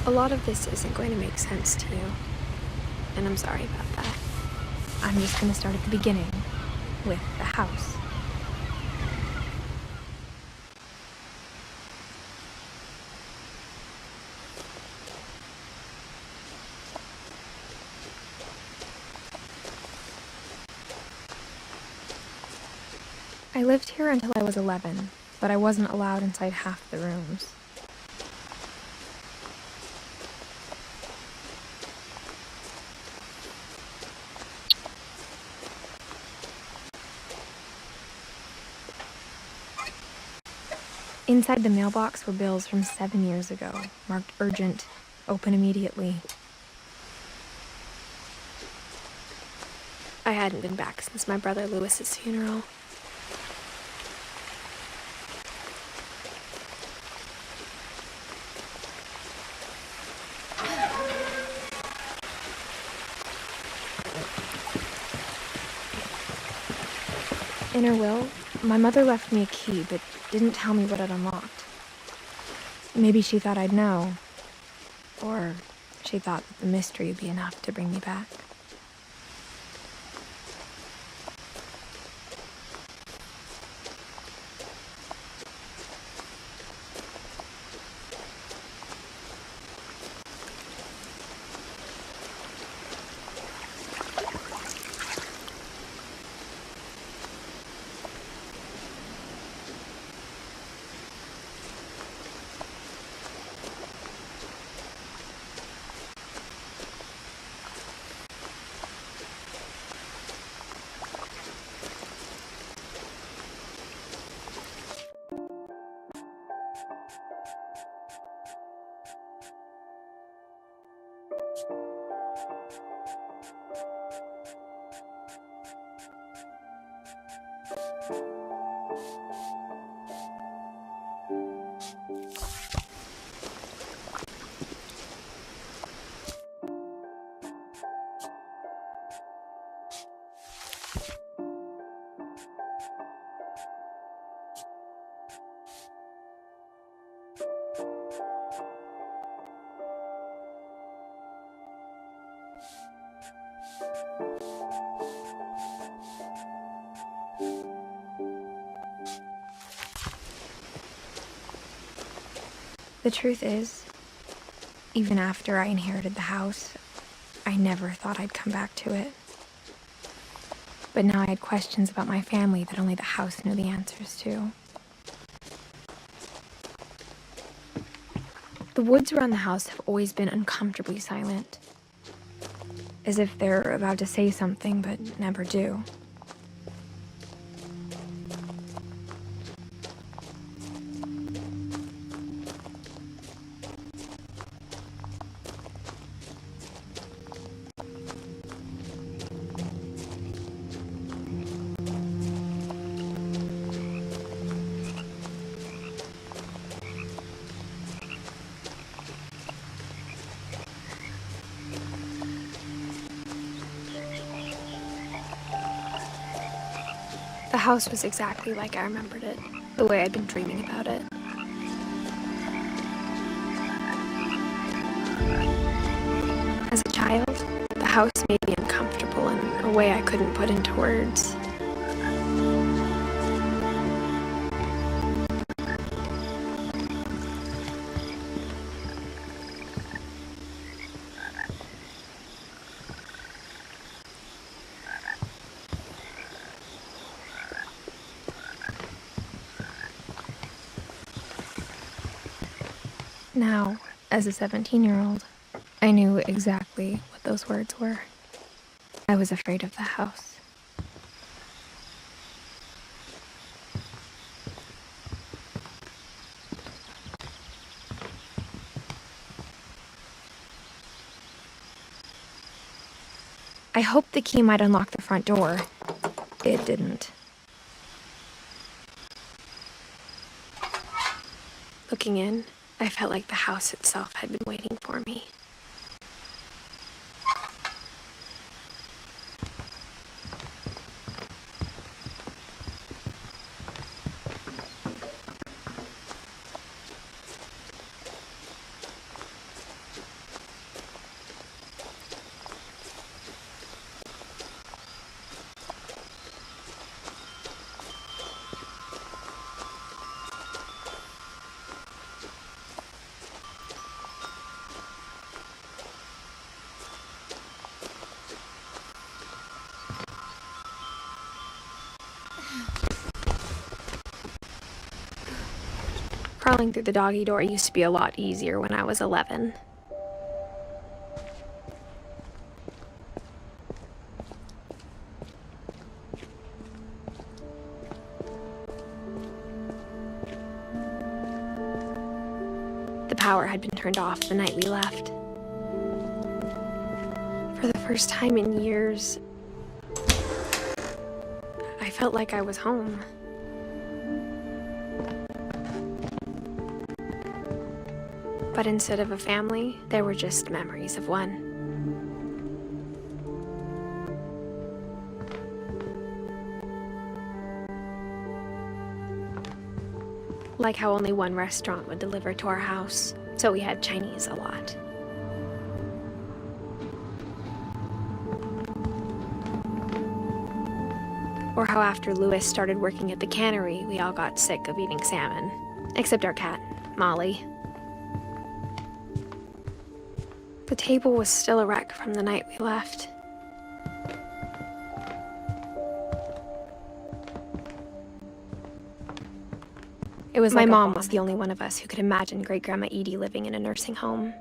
A lot of this isn't going to make sense to you, and I'm sorry about that. I'm just going to start at the beginning, with the house. I lived here until I was 11, but I wasn't allowed inside half the rooms. Inside the mailbox were bills from 7 years ago, marked urgent, open immediately. I hadn't been back since my brother Lewis's funeral. In her will, my mother left me a key, but didn't tell me what it unlocked. Maybe she thought I'd know, or she thought that the mystery would be enough to bring me back. The truth is, even after I inherited the house, I never thought I'd come back to it. But now I had questions about my family that only the house knew the answers to. The woods around the house have always been uncomfortably silent, as if they're about to say something but never do. The house was exactly like I remembered it, the way I'd been dreaming about it. As a child, the house made me uncomfortable in a way I couldn't put into words. Now, as a 17-year-old, I knew exactly what those words were. I was afraid of the house. I hoped the key might unlock the front door. It didn't. Looking in, I felt like the house itself had been waiting for me. Crawling through the doggy door used to be a lot easier when I was 11. The power had been turned off the night we left. For the first time in years, I felt like I was home. But instead of a family, there were just memories of one. Like how only one restaurant would deliver to our house, so we had Chinese a lot. Or how after Louis started working at the cannery, we all got sick of eating salmon. Except our cat, Molly. The table was still a wreck from the night we left. It was like my mom was the only one of us who could imagine Great-Grandma Edie living in a nursing home.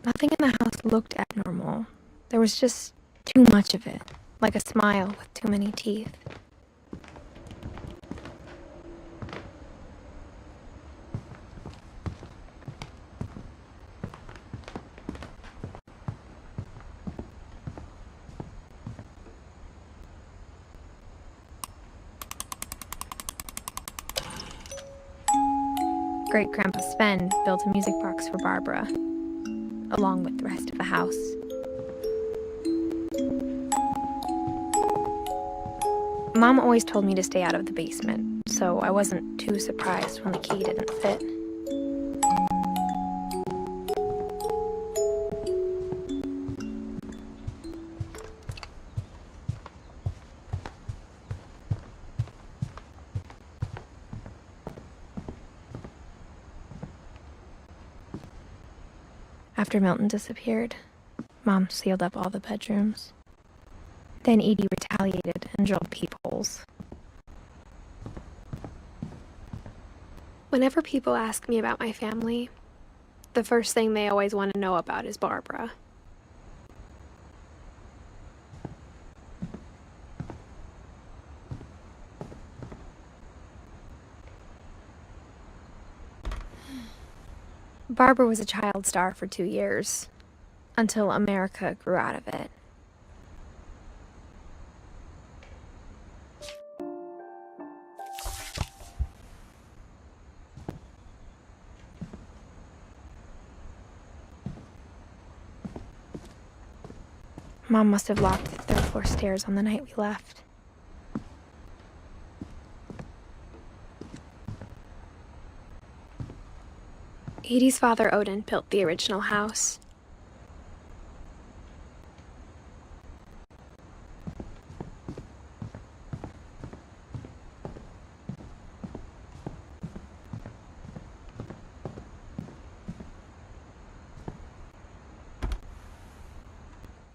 Nothing in the house looked abnormal. There was just too much of it, like a smile with too many teeth. Great-Grandpa Sven built a music box for Barbara, along with the rest of the house. Mom always told me to stay out of the basement, so I wasn't too surprised when the key didn't fit. After Milton disappeared, Mom sealed up all the bedrooms. Then Edie retaliated and drilled peepholes. Whenever people ask me about my family, the first thing they always want to know about is Barbara. Barbara was a child star for 2 years, until America grew out of it. Mom must have locked the third floor stairs on the night we left. Edie's father, Odin, built the original house.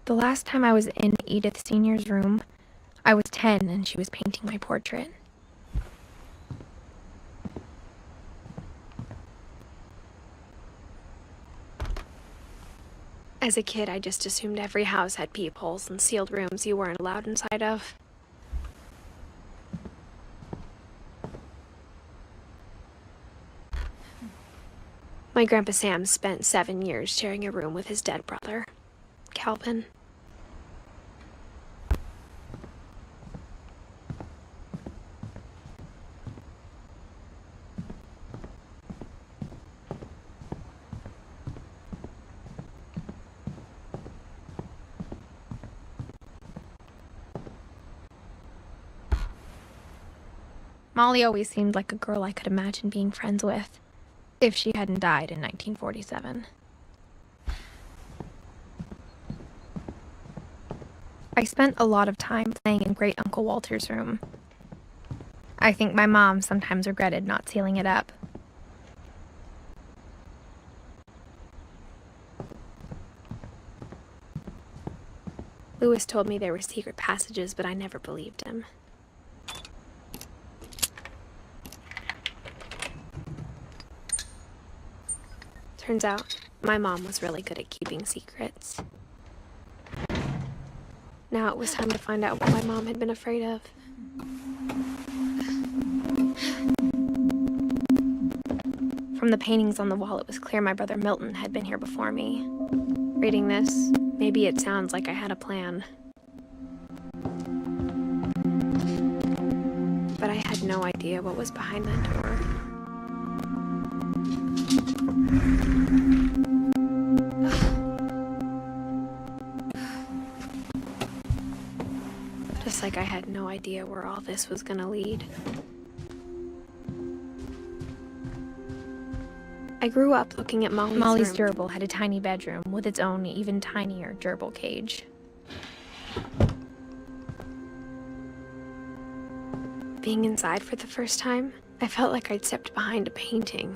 The last time I was in Edith Sr.'s room, I was 10 and she was painting my portrait. As a kid, I just assumed every house had peepholes and sealed rooms you weren't allowed inside of. My Grandpa Sam spent 7 years sharing a room with his dead brother, Calvin. Molly always seemed like a girl I could imagine being friends with, if she hadn't died in 1947. I spent a lot of time playing in Great Uncle Walter's room. I think my mom sometimes regretted not sealing it up. Lewis told me there were secret passages, but I never believed him. Turns out, my mom was really good at keeping secrets. Now it was time to find out what my mom had been afraid of. From the paintings on the wall, it was clear my brother Milton had been here before me. Reading this, maybe it sounds like I had a plan. But I had no idea what was behind that door. Just like I had no idea where all this was gonna lead. I grew up looking at Molly's gerbil had a tiny bedroom with its own even tinier gerbil cage. Being inside for the first time, I felt like I'd stepped behind a painting.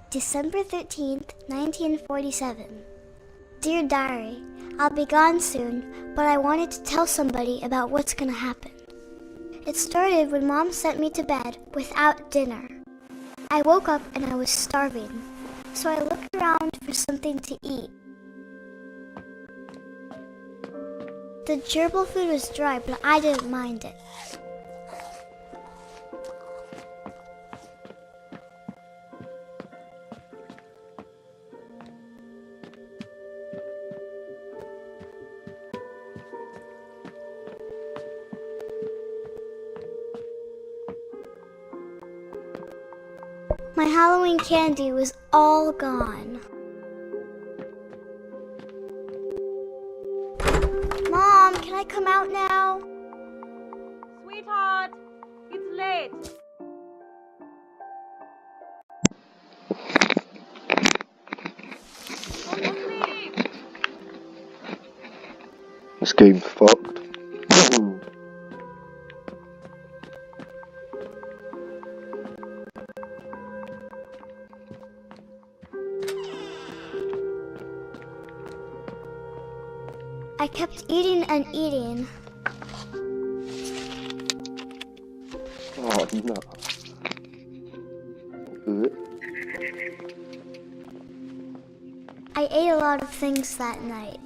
December 13th, 1947. Dear Diary, I'll be gone soon, but I wanted to tell somebody about what's gonna happen. It started when Mom sent me to bed without dinner. I woke up and I was starving, so I looked around for something to eat. The gerbil food was dry, but I didn't mind it. My Halloween candy was all gone. Mom, can I come out now? Sweetheart, it's late. Go to sleep. This game's fucked. I kept eating and eating. Oh no. I ate a lot of things that night.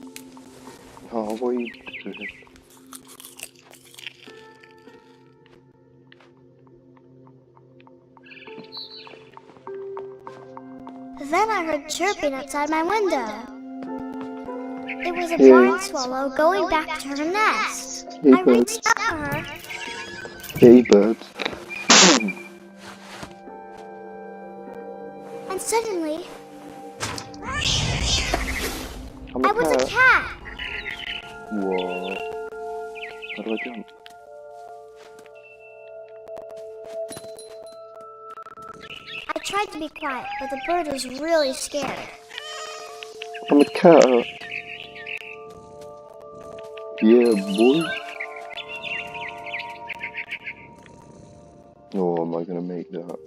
Oh, what are you doing? Then I heard chirping outside my window. It was a barn swallow going back to her nest. Hey, I birds. reached up for her. Hey, birds. And suddenly, I'm a I was a cat. Whoa. How do I jump? I tried to be quiet, but the bird was really scared. I'm a cat. Yeah, boy. Oh, am I gonna make that?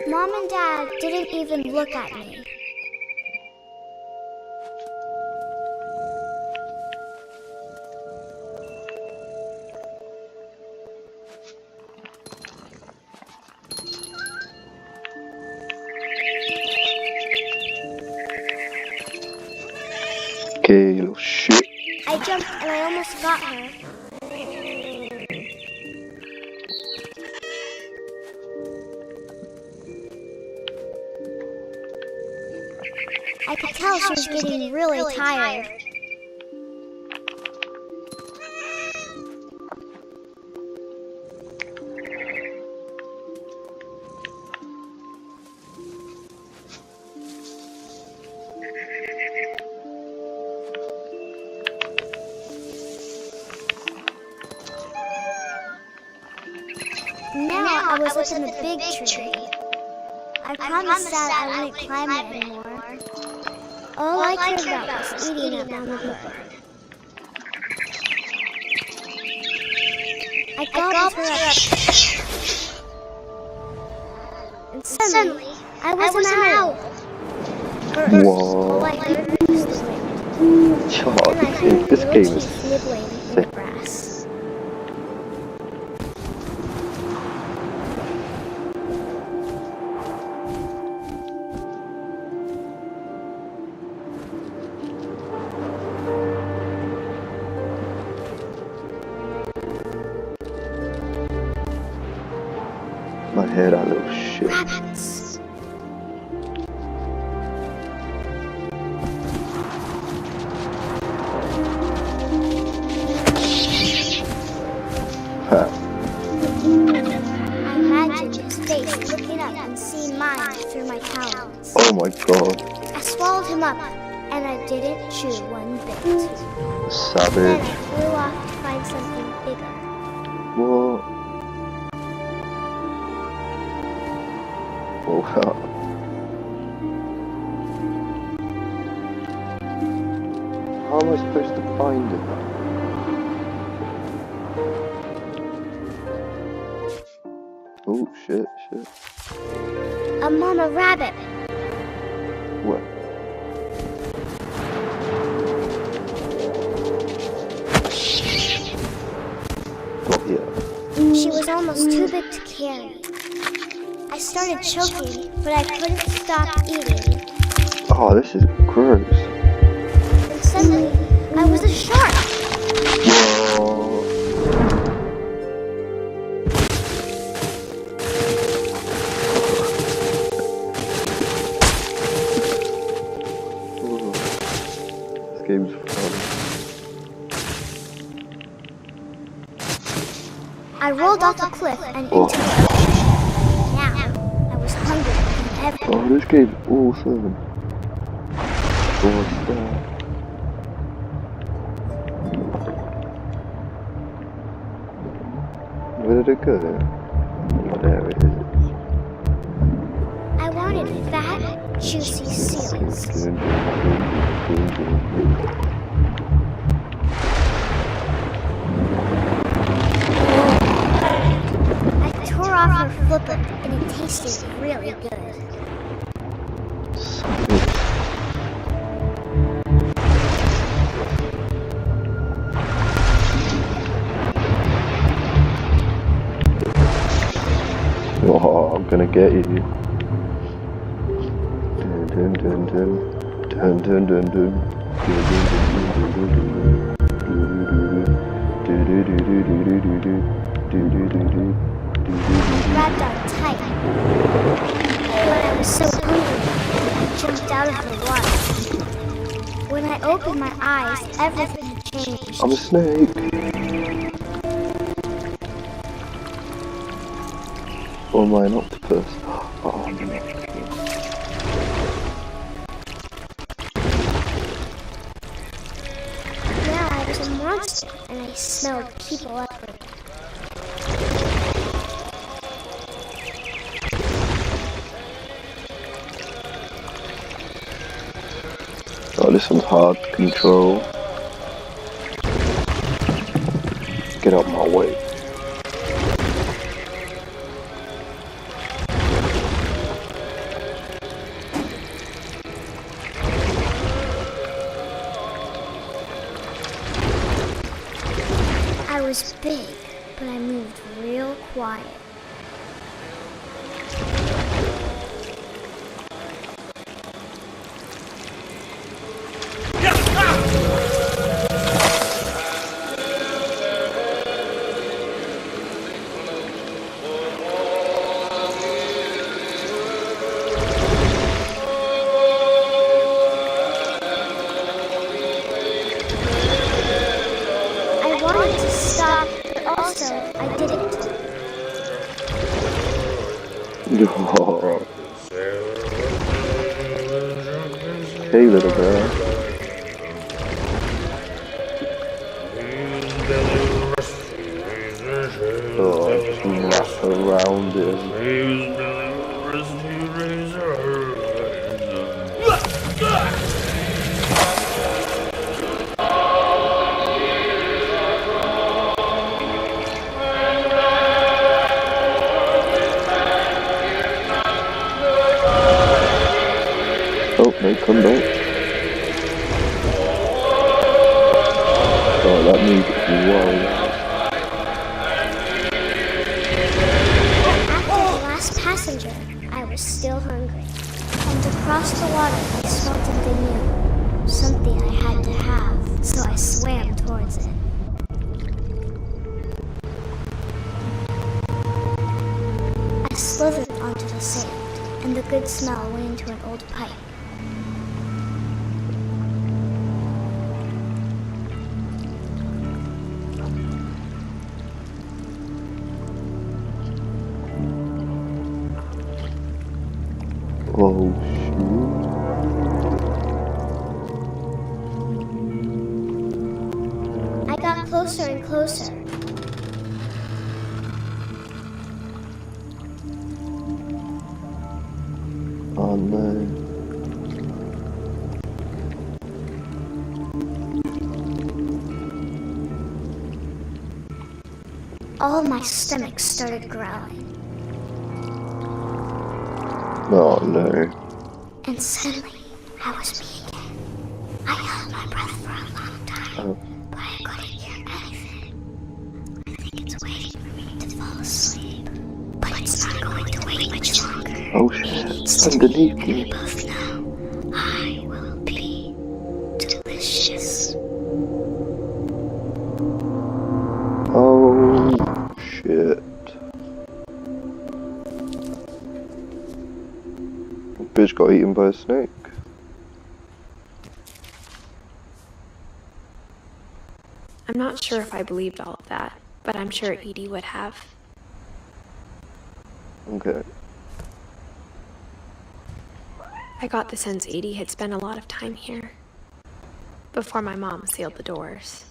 Mom and Dad didn't even look at me. Okay, you little shit. I jumped and I almost got her. I could tell she was getting really tired. Now I was up in the big tree. I promised Dad I wouldn't climb it anymore. All I cared about was eating at Mama Bird. I gobbled her up. And suddenly, I was an owl. First, all I heard was the wind. Then I heard This little game is teeth nibbling in the grass. My head, that little shit. Rabbits. Ha. I imagined his face looking up and seeing mine through my talons. Oh my god. I swallowed him up, and I didn't chew one bit. Then I Savage. flew off to find something bigger. What? Oh, ha. How am I supposed to find it? Oh, shit. A mama rabbit. What? Not yet. She was almost too big to carry. I started choking, but I couldn't stop eating. Oh, this is gross. And suddenly, I was a shark. Whoa. Oh, this game's fun. I rolled off a cliff and into the ocean. Now, I was hungrier than ever. Oh, this game's awesome. What's that? Where did it go? There it is. I wanted fat, juicy seals. I tore off her flipper, and it tasted really good. Oh, I'm gonna get you. Dun dun dun dun dun dun dun Grabbed on tight. But I was so hungry, I jumped out of the water. When I opened my eyes, everything had changed. I'm a snake. Or am I an octopus? Oh, I'm an octopus. Yeah, I was a monster, and I smelled people everywhere. Oh, this one's hard to control. Get out my way. I was big, but I moved real quiet. I wanted to stop, but also I didn't. Oh. Hey, little girl. Oh, just wrap around it. come back. Oh, that music is wild. After the last passenger, I was still hungry. And across the water, I smelled something new. Something I had to have, so I swam towards it. I slithered onto the sand, and the good smell went into an old pipe. Oh, shoot. I got closer and closer. Oh, no. All my stomach started growling. Oh, no. And suddenly, I was me again. I held my breath for a long time, Oh. but I couldn't hear anything. I think it's waiting for me to fall asleep. But it's not going to wait much longer. Oh, It shit. needs It's to be, underneath and we me. both know I will be delicious. Oh, shit. Bitch got eaten by a snake. I'm not sure if I believed all of that, but I'm sure Edie would have. Okay. I got the sense Edie had spent a lot of time here, before my mom sealed the doors.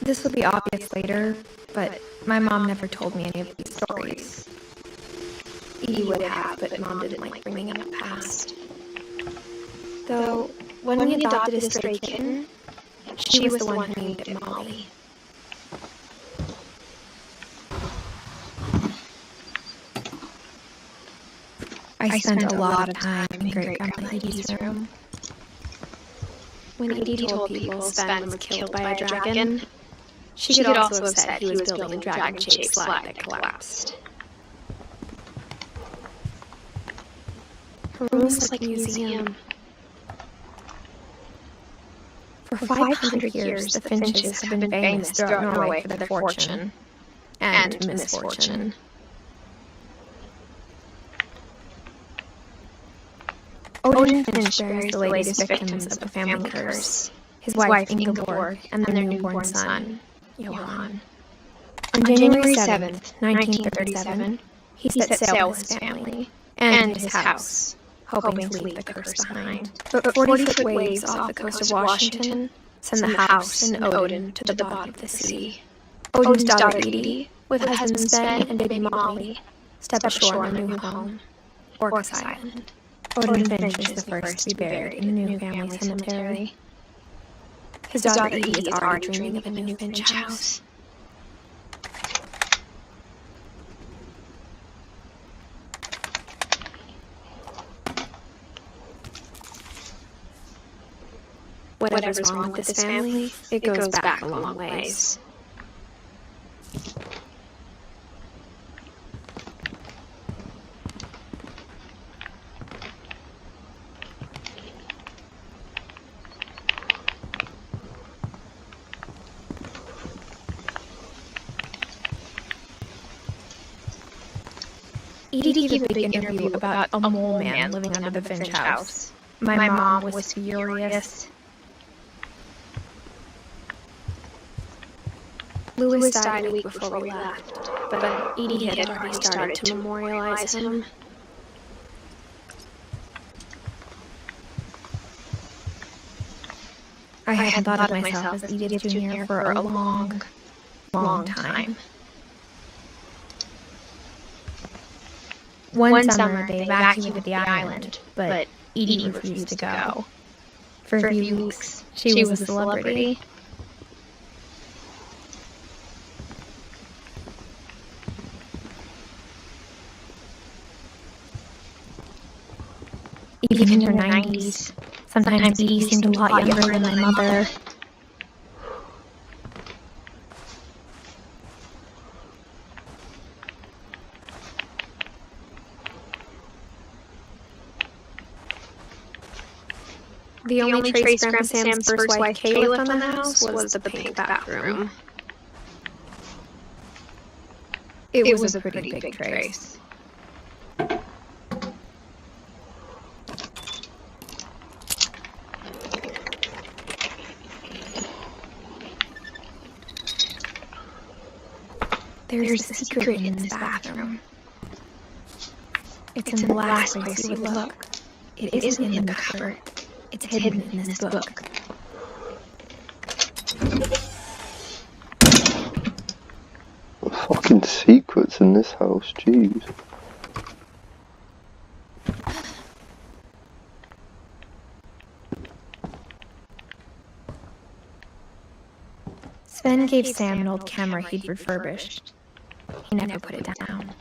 This will be obvious later, but my mom never told me any of these stories. Edie would have, but Mom didn't like bringing up the past. Though, when we adopted a stray kitten, she was the one who named it Molly. I spent a lot of time in Great-Grandma Edie's room. When Edie told people Sven was killed by a dragon, she could also have said he was building a dragon-shaped slide that collapsed. Her room was like a museum. For 500 years, the Finches have been famous throughout Norway for their fortune and misfortune. Odin Finch bears the latest victims of the family curse, his wife Ingeborg and their newborn son, Johan. On January 7th, 1937, he set sail with his family and his house, hoping to leave the curse behind. But 40-foot waves off the coast of Washington send the house and Odin to the bottom of the sea. Odin's daughter Edie, with husbands Sven and baby Molly, step ashore on their new home, Orcas Island. Odin Finch is the first to be buried in the new family cemetery. His daughter Edie is already dreaming of a new Finch house. Whatever's wrong with this family, it goes back a long ways. Edie gave a big interview about a mole man living under the Finch house. My mom was furious. Louis died a week before we left, but Edie had already started to memorialize him. I had thought of myself as Edith Jr. for a long, long time. One summer, they evacuated the island, but Edie refused to go. For a few weeks, she was a celebrity. Even in her 90s, sometimes Edie seemed a lot younger than my mother. The only trace Grandpa Sam's first wife Kay left on the house was the pink bathroom. It was a pretty big trace. There's a secret in this bathroom. It's in the last place you would look. It isn't in the cupboard. It's hidden in this book. Fucking secrets in this house, jeez. Sven gave Sam an old camera he'd refurbished. He never put it down.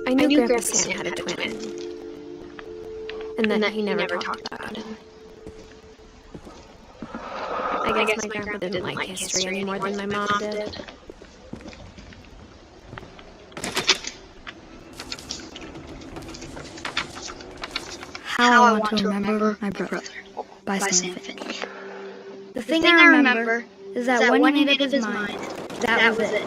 I knew Grandpa Sam had a twin. And then he never talked about it. I guess my grandpa didn't like history any more than my mom did. How I Want to Remember My Brother by Sam Finch. The thing I remember is that when he made up his mind, that was it.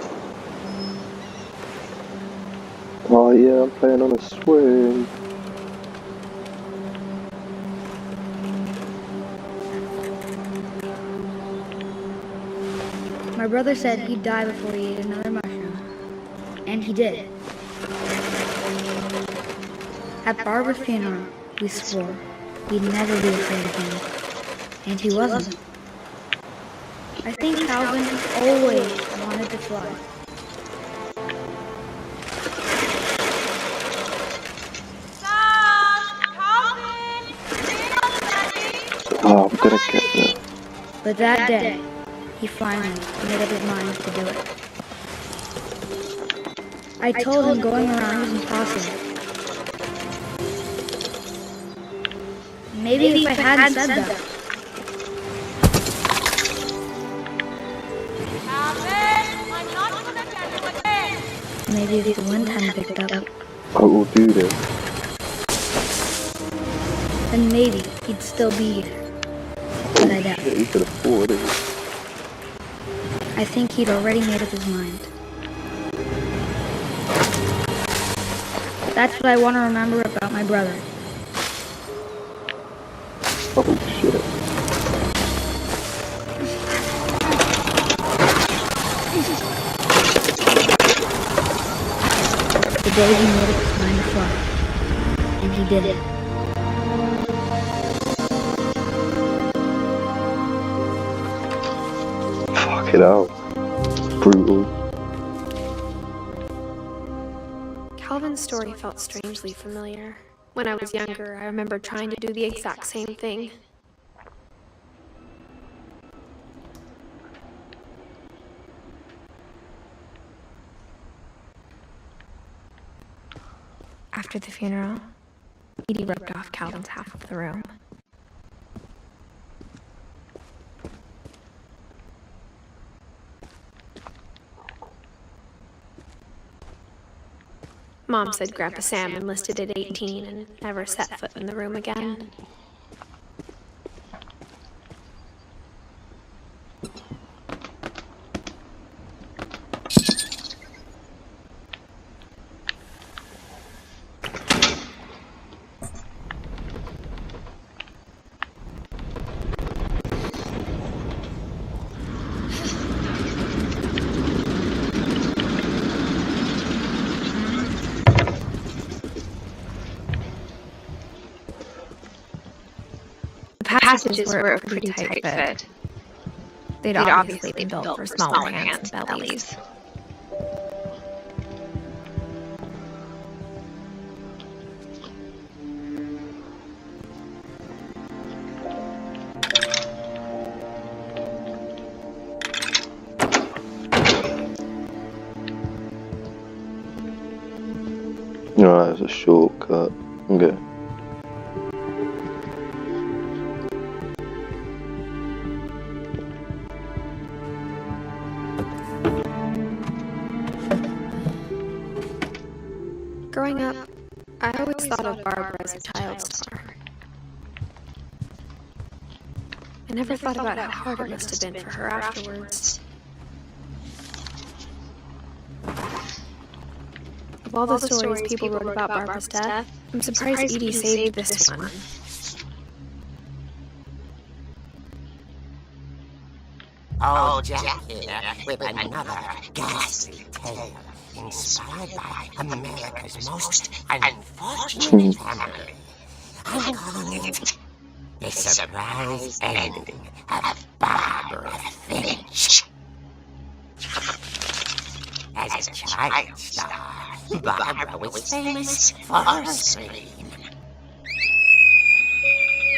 Oh yeah, I'm playing on a swing. My brother said he'd die before he ate another mushroom. And he did. At Barbara's funeral, we swore we'd never be afraid of him. And he wasn't. I think Calvin always wanted to fly. Oh, I'm gonna get there. But that day, he finally made up his mind to do it. I told him going around was impossible. Maybe if I hadn't said that. Maybe if the wind hadn't picked up. I will do this. Then maybe he'd still be here. But I doubt Yeah, you it. could afford it. I think he'd already made up his mind. That's what I want to remember about my brother. Oh shit. The day he made up his mind to fly. And he did it. Fuck it out. Brutal. Calvin's story felt strangely familiar. When I was younger, I remember trying to do the exact same thing. After the funeral, Edie roped off Calvin's half of the room. Mom said Grandpa Sam enlisted at 18 and never set foot in the room again. The passages were a pretty tight fit. They'd obviously been built for smaller hands and bellies. Alright, it's a shortcut. Okay. Growing up, I always thought of Barbara as a child star. I never thought about how hard it must have been for her afterwards. Of all the stories people wrote about Barbara's death, I'm surprised Edie saved this one. Oh, Jack here with another ghastly tale inspired by America's most unfortunate family. I'm calling it The Surprise Ending of Barbara Finch. As a child star, Barbara was famous for her scream.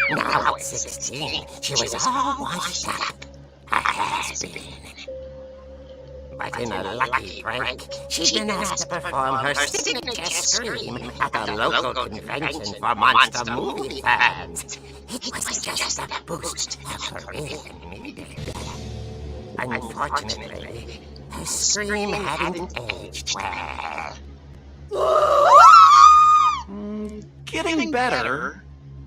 Now at 16, she was all washed up, a has-been. But in a lucky break, she'd been asked to perform her signature scream at a local convention for monster movie fans. It was just a boost her career needed. Unfortunately, her scream hadn't aged well. Getting better.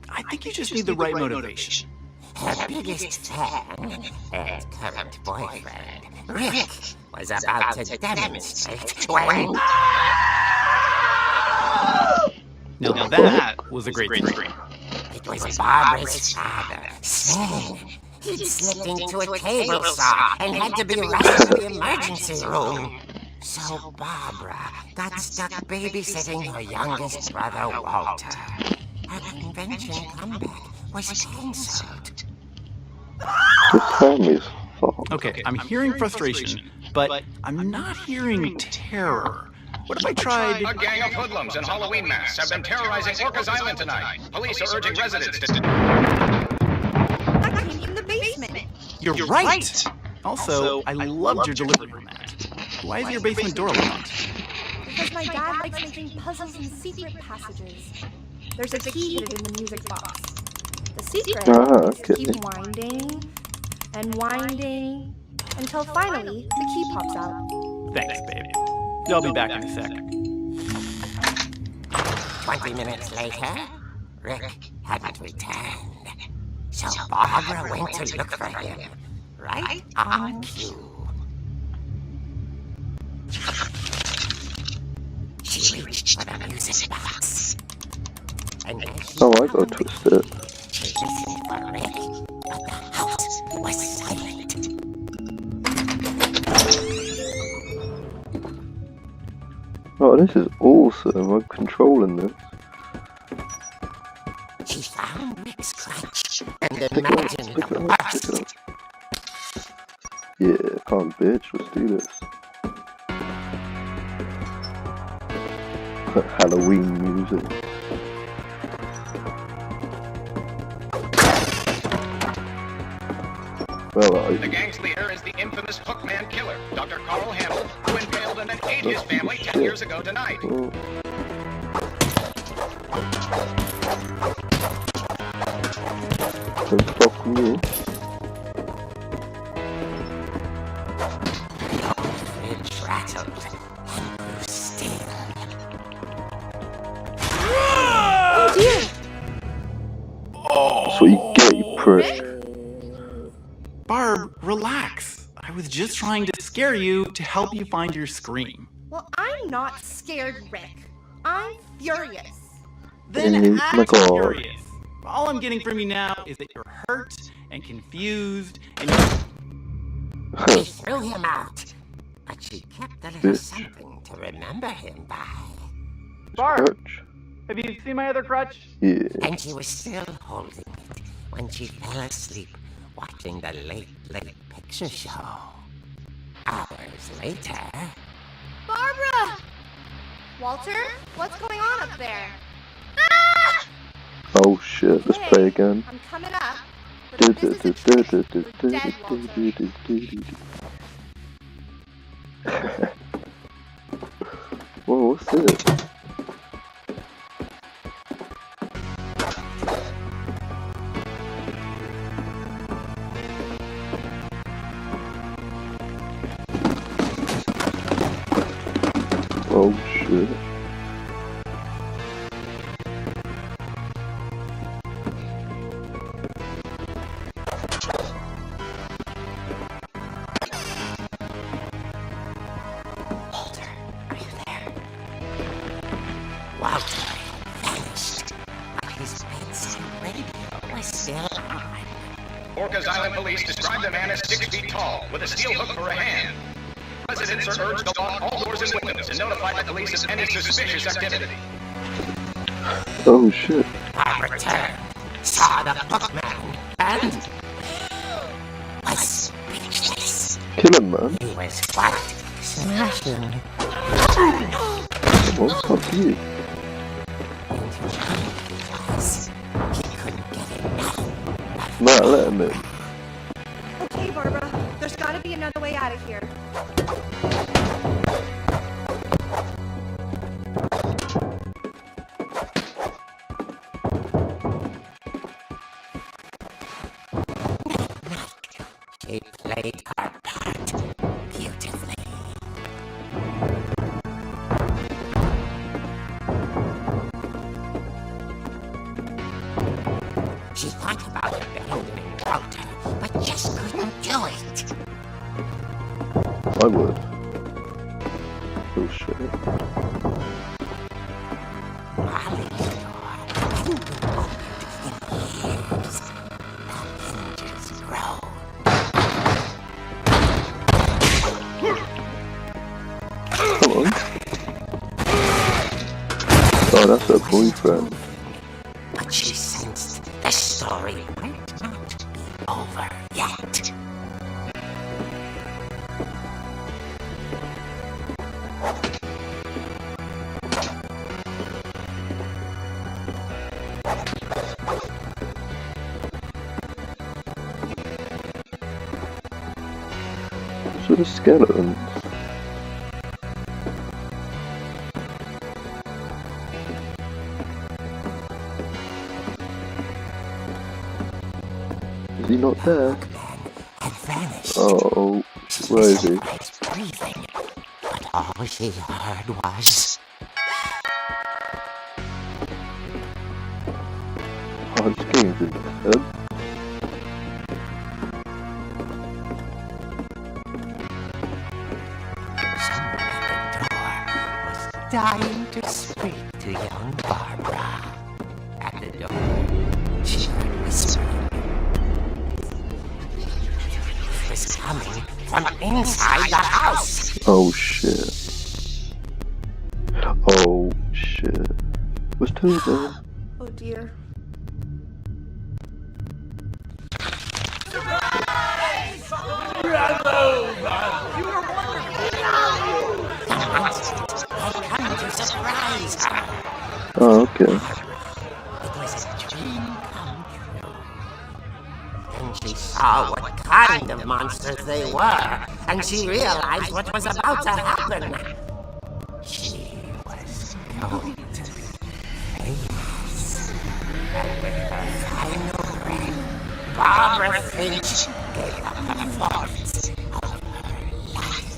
I think you just need the right motivation. Her biggest fan and current boyfriend, Rick, was about to demonstrate when... Now that was a great scream. It was Barbara's father, Sven. He'd slipped into a table saw and had to be rushed to the emergency room. So Barbara got stuck babysitting her youngest brother, Walter. Her convention comeback was cancelled. This family's fucked. Okay, I'm hearing frustration, but I'm not hearing terror. What if I tried... A gang of hoodlums in Halloween masks have been terrorizing Orcas Island tonight. Police are urging residents to... I came from the basement. You're right! Also, I loved your delivery on that. Why is your basement door locked? Because my dad likes making puzzles and secret passages. There's a key hidden in the music box. The secret is to keep winding and winding until finally the key pops out. Thanks, babe. I'll be back in a sec. 20 minutes later, Rick hadn't returned. So Barbara went to look for him, right on cue. She reached for the music box. And then Oh, I got twisted. she listened for Rick, but the house was silent. Oh, this is awesome. I'm controlling this. She found Rick's crutch and Pick it up, imagined pick it the up, pick it worst. up. Yeah, can't bitch. Let's do this. Halloween music. Well, The gang's leader is the infamous Hookman killer, Dr. Carl Hamill, who impaled and then ate his family 10 years ago tonight. oh. Don't fuck with me. The fridge rattled and grew still. That's what you get, you prick. Barb, relax. I was just trying to scare you to help you find your scream. Well, I'm not scared, Rick. I'm furious. Then my act God. furious. All I'm getting from you now is that you're hurt and confused and She threw him out, but she kept a little something to remember him by. Barb, Crutch? have you seen my other crutch? Yeah. And she was still holding it when she fell asleep watching the Late Picture Show. Hours later... Barbara! Walter, what's going on up there? Ah! Oh shit, let's play again. I'm coming up. But this is a trick. We're dead, Walter. Whoa, what's this? Oh shit. Walter, are you there? Walter vanished, but his bedside radio was still on. Orcas Island Police described the man as 6 feet tall, with a steel hook for a hand. Residents are urged to lock all doors and windows and notify the police of any suspicious activity. Oh shit. I returned, saw the bookman, and was speechless. Kill him, man. He was quite smashing. Well, fuck you. He couldn't get enough. Nah, let him in. Okay, Barbara, there's gotta be another way out of here. She played her part beautifully. She thought about abandoning Walter, but just couldn't do it. I would. Oh shit. Molly's door hadn't been opened in years. The hinges grow. Come on. Oh, that's her boyfriend. But she sensed the story might not be over yet. What's with the skeletons? Is he not there? Had vanished. Oh, where is he? Breathing, but all she heard was... Oh, this game's in his head. Someone at the door was dying to speak to young Barbara. At the door, she heard whispering. It was coming from inside the house. Oh shit. Oh shit. What's Tony doing? Oh dear. Had come to surprise her. Oh, okay. It was a dream come true. Then she saw what kind of monsters they were, and she realized what was about to happen. She was going to be famous. And with her final breath, Barbara Finch gave up the performance of her life.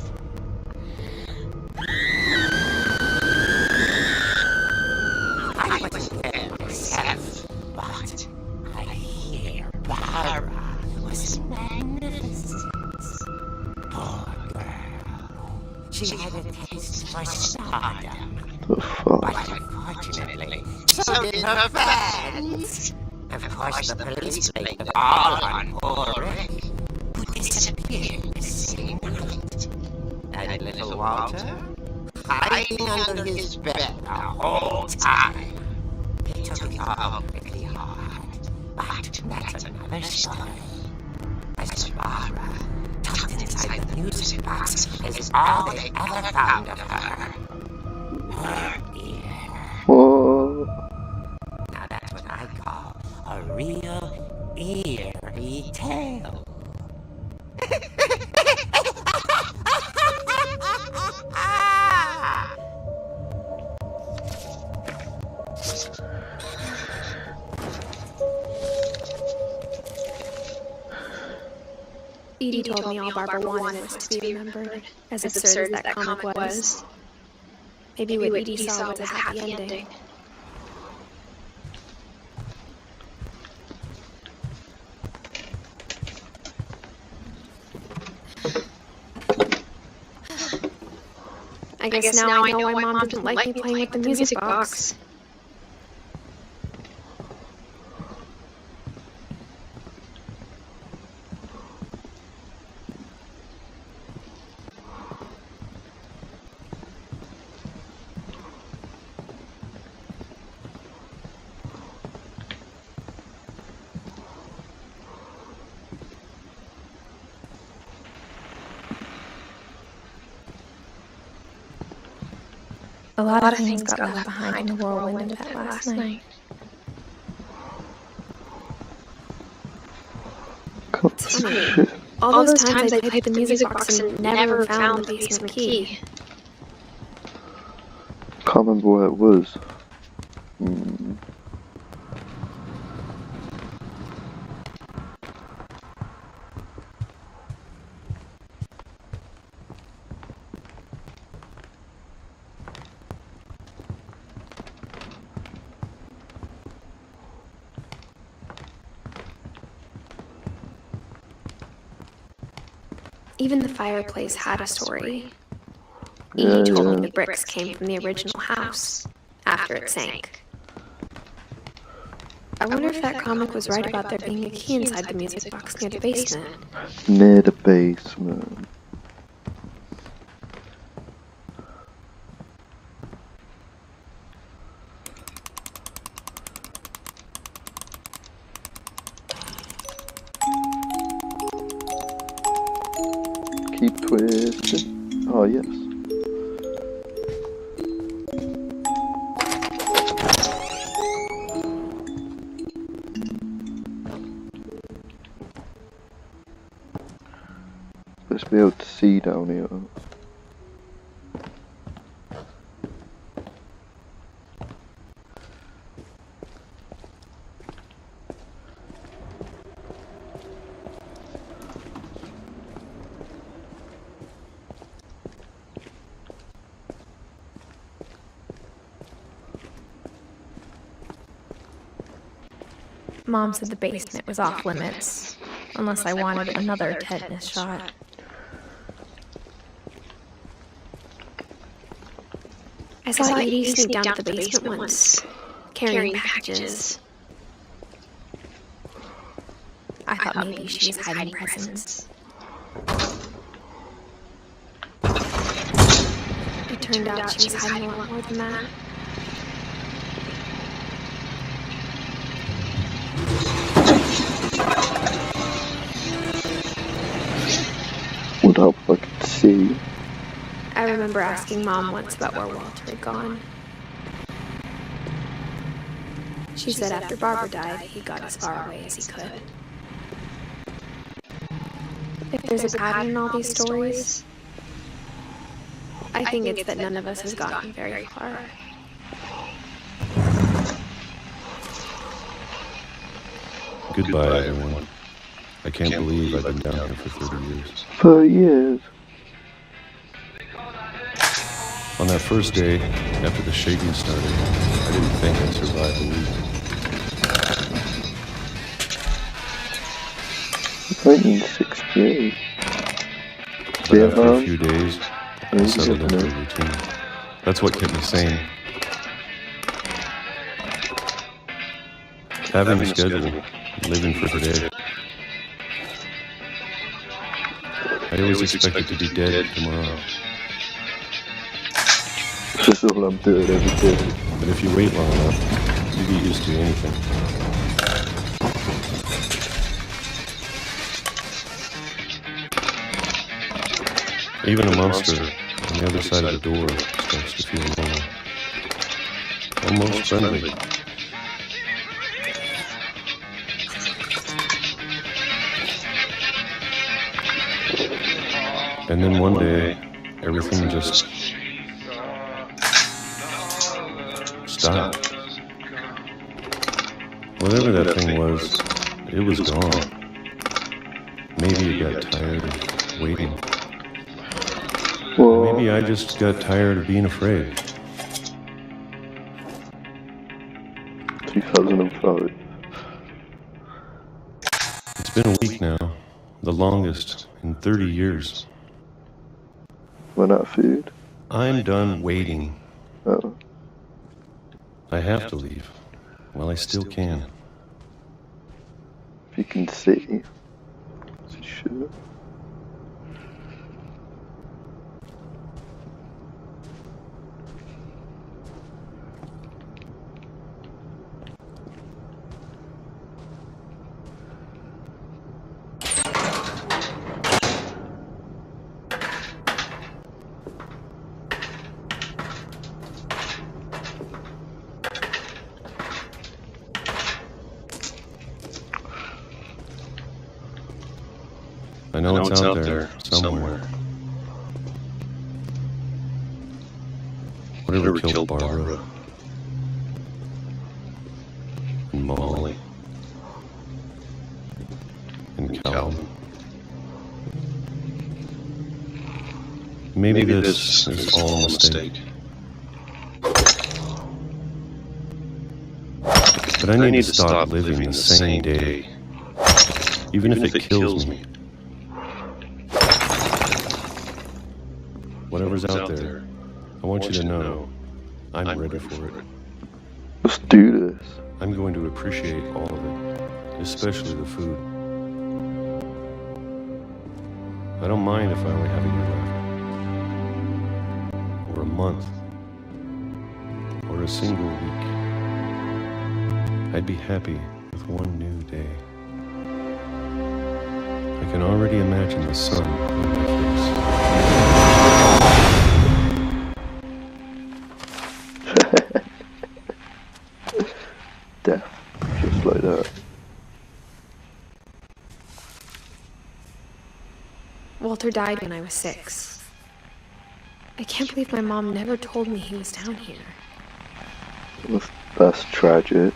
I wasn't there myself, but I hear she had a taste for stardom. The fuck? But unfortunately, so did her fans. Of course, the police blamed it all on poor Rick, who disappeared the same night. And little Walter, hiding under his bed the whole time. He took it all really hard, but that's another story. As Barbara, tucked inside the music box, is all they ever found of her. Her ear. What? Now that's what I call a real eerie tale. Edie told me all Barbara wanted was to be remembered, as absurd as that comic was. Maybe what Edie saw was a happy ending. I guess now I know why Mom didn't like me playing with the music box. A lot of things got left behind in the whirlwind of that last night. It's funny. All those times I played the music box and never found the basement key. Can't remember where it was. Even the fireplace had a story. Edie told me the bricks came from the original house, after it sank. I wonder if that comic was right about there being a key inside the music box near the basement. Near the basement. Keep twisting. Oh, yes. Let's be able to see down here. Mom said the basement was off limits, unless I wanted another tetanus shot. I saw Edie sneak down to the basement once, carrying packages. I thought maybe she was hiding presents. It turned out she was hiding a lot more than that. Would help if I could see. I remember asking Mom once about where Walter had gone. She said after Barbara died, he got as far away as he could. If there's a pattern in all these stories, I think it's that none of us has gotten very far. Goodbye, everyone. I can't believe I've been down here for 30 years. 30 years. On that first day, after the shaking started, I didn't think I'd survive a week. 1968. But after a few days, I settled into a routine. That's what kept me sane. Having a schedule, living for today. I always expected to be dead tomorrow. That's all I'm doing every day. But if you wait long enough, you get used to anything. Even a monster on the other side of the door starts to feel normal. Almost friendly. And then one day, everything just stopped. Whatever that thing was, it was gone. Maybe it got tired of waiting. Whoa. Maybe I just got tired of being afraid. 2005. It's been a week now, the longest in 30 years. Run out of food? I'm done waiting. Oh. I have to leave. Well, I still can. If you can see. So sure. I know it's out there somewhere. Whatever killed Barbara and Molly and Calvin. Maybe this is all a mistake. But I need to stop living the same day, even if it kills me. Whatever's out there, I want you to know I'm ready for it. Let's do this. I'm going to appreciate all of it, especially the food. I don't mind if I only have a year left, or a month, or a single week. I'd be happy with one new day. I can already imagine the sun on my face. Death. Just like that. Walter died when I was 6. I can't believe my mom never told me he was down here. That's tragic.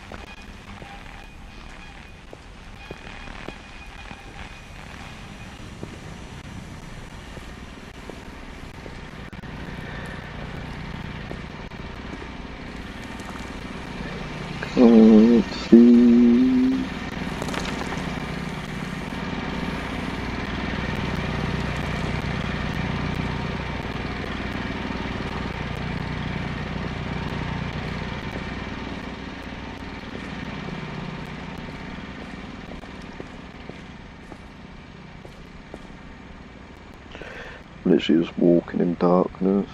Let's see. Literally just walking in darkness.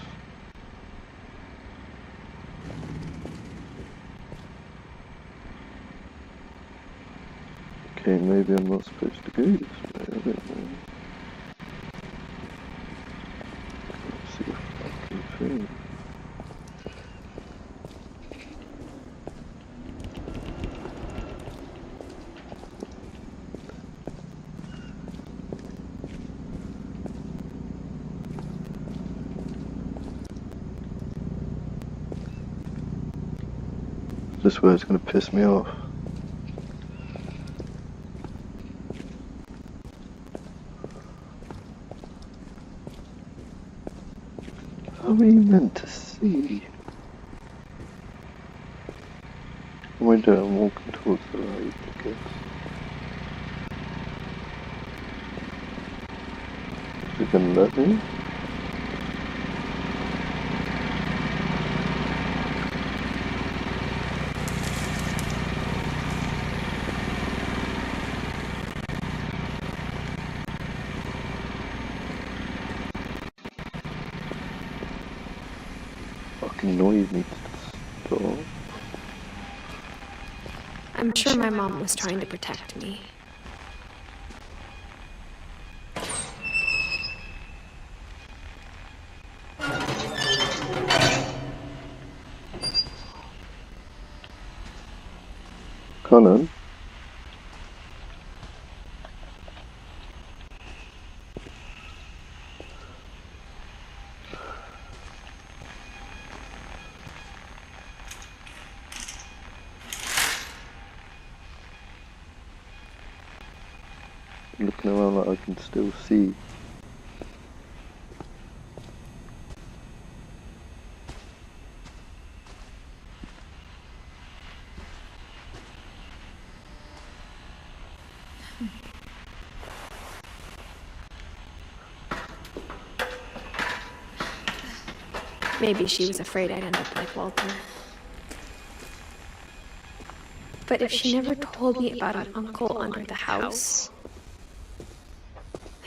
Okay, maybe I'm not supposed to go this way, I don't know. Let's see if I can film. This word's gonna piss me off. How are you meant to see? What am I doing? I'm walking towards the right, I guess. Is it gonna let me? noise needs to stop. I'm sure my mom was trying to protect me. Conan? Looking around like I can still see. Maybe she was afraid I'd end up like Walter. But if she never told me about an uncle under the house,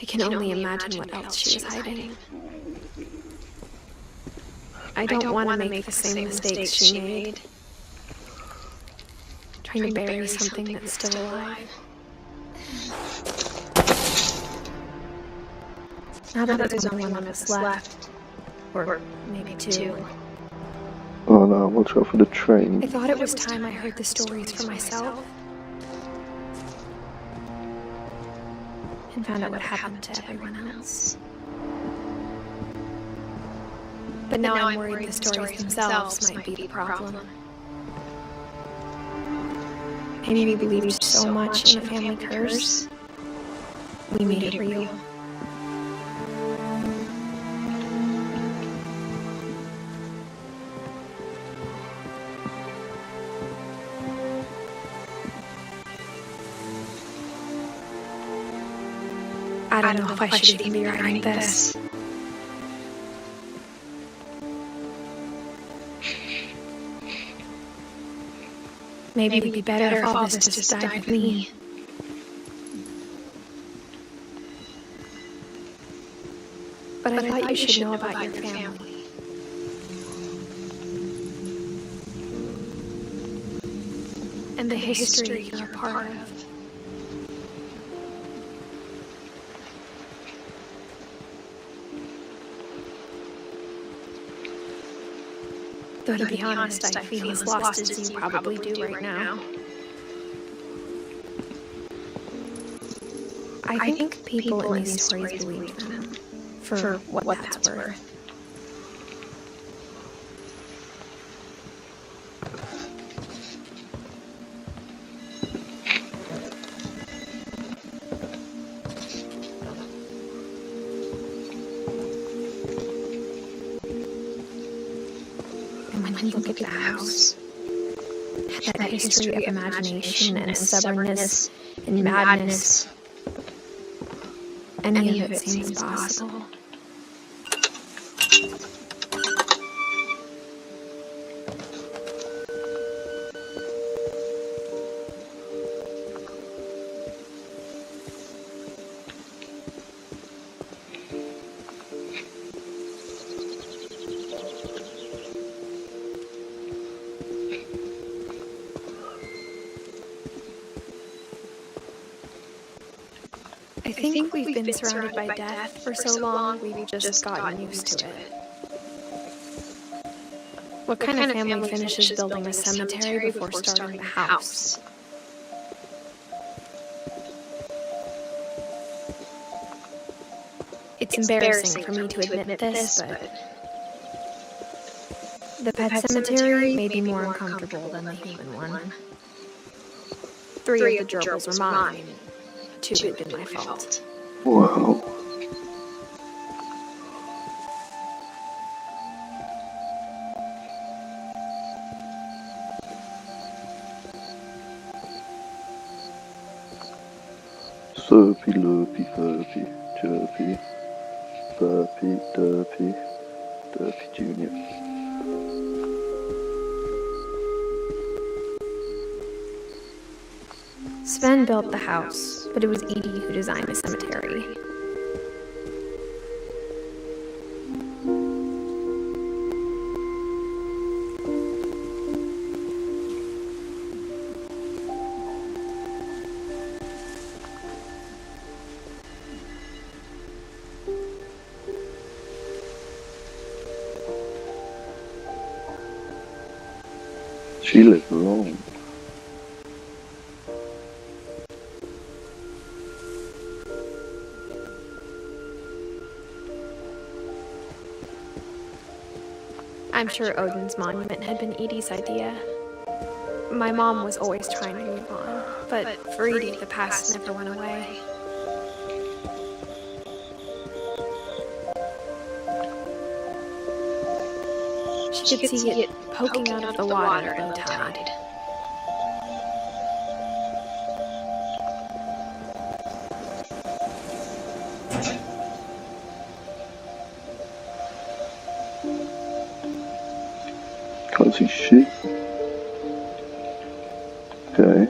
I can only imagine what else she was hiding. I don't want to make the same mistakes she made. Trying to bury something that's still alive. Now that there's only one of us left, or maybe two, Oh no, watch out for the train. I thought it was time I heard the stories for myself and found out what happened to everyone else. But now I'm worried the stories themselves might be the problem. Maybe we believed so much in the family curse, we made it real. I don't know if I should even be writing this. Maybe it'd be better if all this just died with me. But I thought you should know about your family. And the history you're a part of. Though to be honest, I feel as lost as you probably do right now. I think people in these stories believe them, for what that's worth. Look at the house. That history of imagination and stubbornness and madness. Any of it seems possible. I think we've been surrounded by death for so long, we've just gotten used to it. What kind of family finishes building a cemetery before starting the house? It's embarrassing for me to admit this, but the pet cemetery may be more uncomfortable than the human one. 3 of the gerbils were mine. 2 had been my fault. Wow. Slurpy, lurpy, furpy, chirpy, burpy, derpy, derpy junior. Sven built the house, but it was Edie who designed the cemetery. She lived long. I'm sure Odin's monument had been Edie's idea. My mom was always trying to move on, but for Edie, the past never went away. She could see it poking out of the water at low tide. Can't see shit. Okay.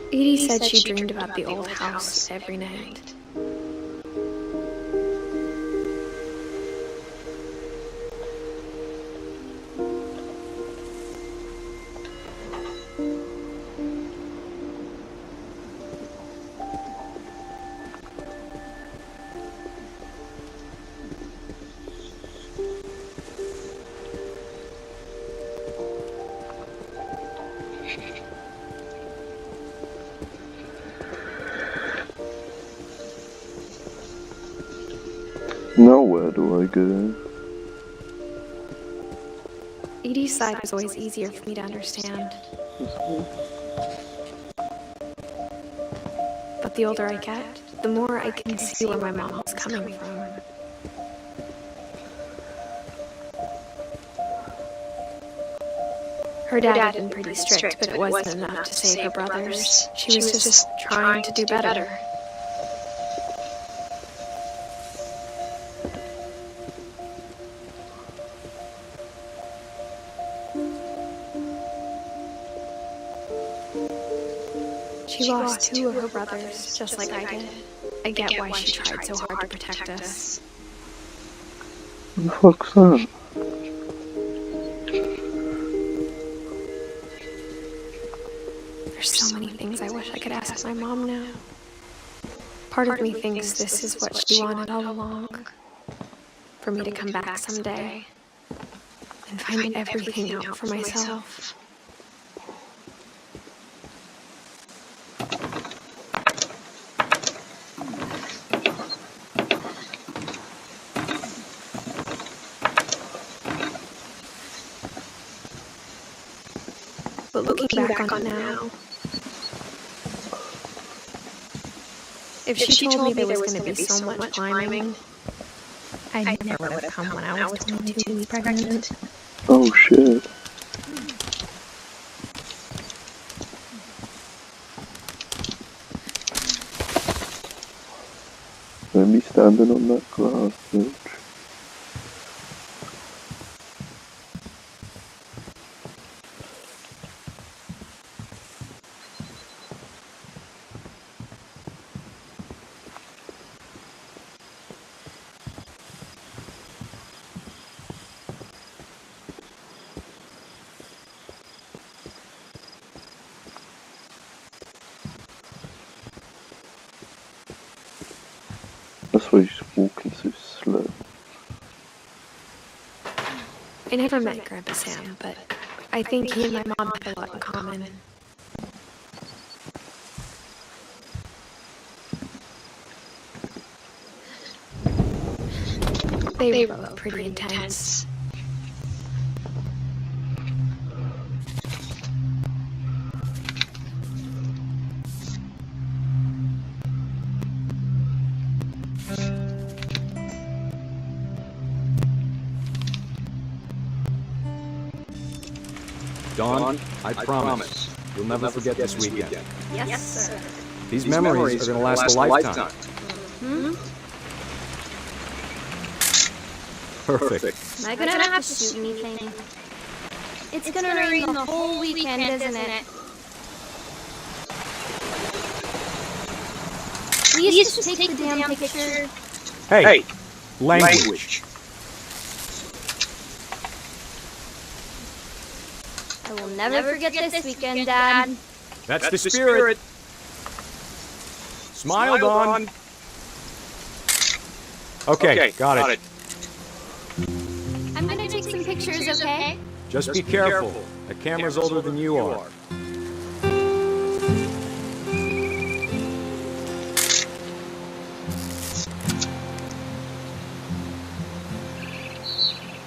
Edie said she dreamed about the old house every night. Now where do I go? Edie's side was always easier for me to understand. But the older I get, the more I can see where my mom was coming from. Her dad had been pretty strict, but it wasn't enough to save her brothers. She was just trying to do better. She lost 2 of her brothers, just like I did. I get why she tried so hard to protect us. What the fuck's that? There's so many things I wish I could ask my mom now. Part of me thinks this is what she wanted all along. For me to come back someday and find everything out for myself. But looking back on it now, if she told me there was going to be so much climbing, I never would have come when I was 22 weeks pregnant. Oh shit. Let me standing on that grass, bitch. That's why she's walking so slow. I never met Grandpa Sam, but I think he and my mom had a lot in common. They were both pretty intense. Dawn, I promise, you'll never forget this weekend. Yes, sir. These memories are gonna last a lifetime. Hmm? Perfect. Am I gonna have to shoot anything? It's gonna rain the whole weekend, isn't it? Please just take the damn picture. Hey, language. I will never forget this weekend, Dad. That's the spirit. Smile, Dawn. Okay, got it. I'm gonna take some pictures pictures okay? Just be careful. The camera's older than you are.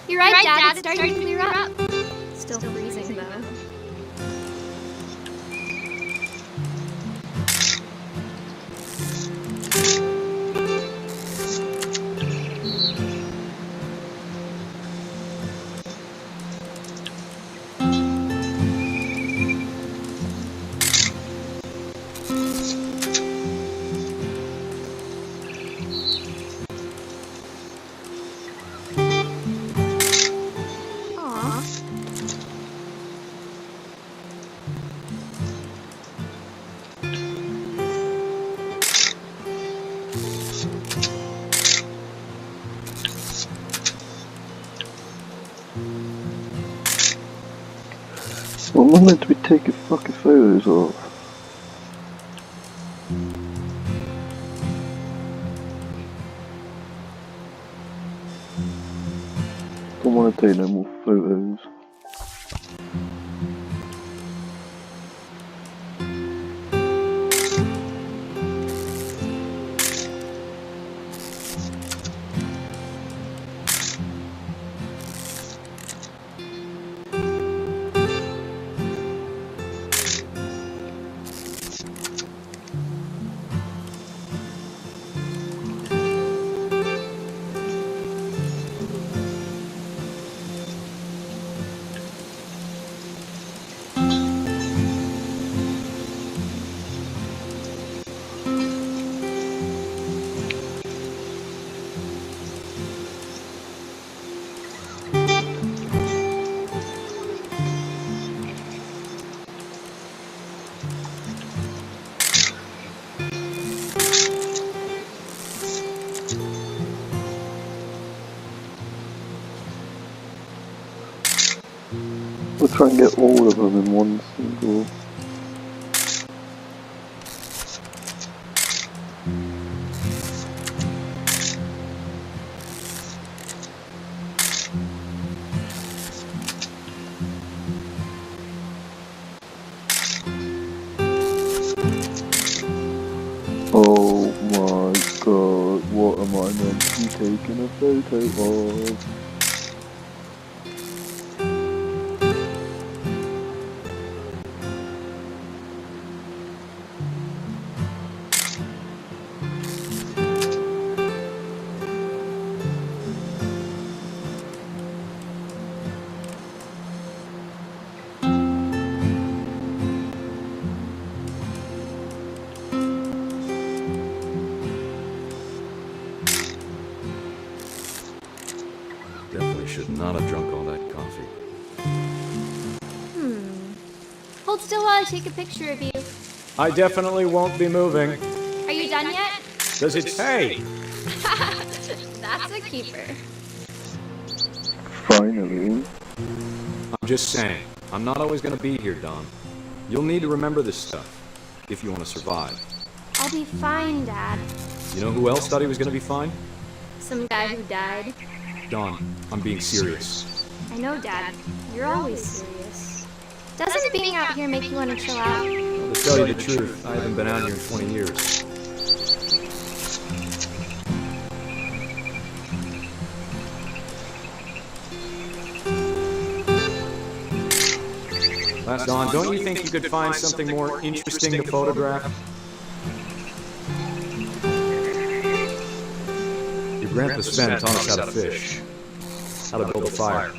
You're right, Dad. It's starting to clear up. Still freezing, though. What am I meant to be taking fucking photos of? Don't want to take no more photos. We'll try and get all of them in one single. Oh my god, what am I meant to be taking a photo of? Definitely should not have drunk all that coffee. Hold still while I take a picture of you. I definitely won't be moving. Are you done yet? Does it say? That's a keeper. Finally. I'm just saying, I'm not always gonna be here, Don. You'll need to remember this stuff, if you want to survive. I'll be fine, Dad. You know who else thought he was gonna be fine? Some guy who died. Don, I'm being serious. I know, Dad. You're always serious. Doesn't being out here make you want to chill out? Well, to tell you the truth, I haven't been out here in 20 years. Don, don't you think you could find something more interesting to photograph? Your grandpa Sven taught us how to fish, how to build a fire.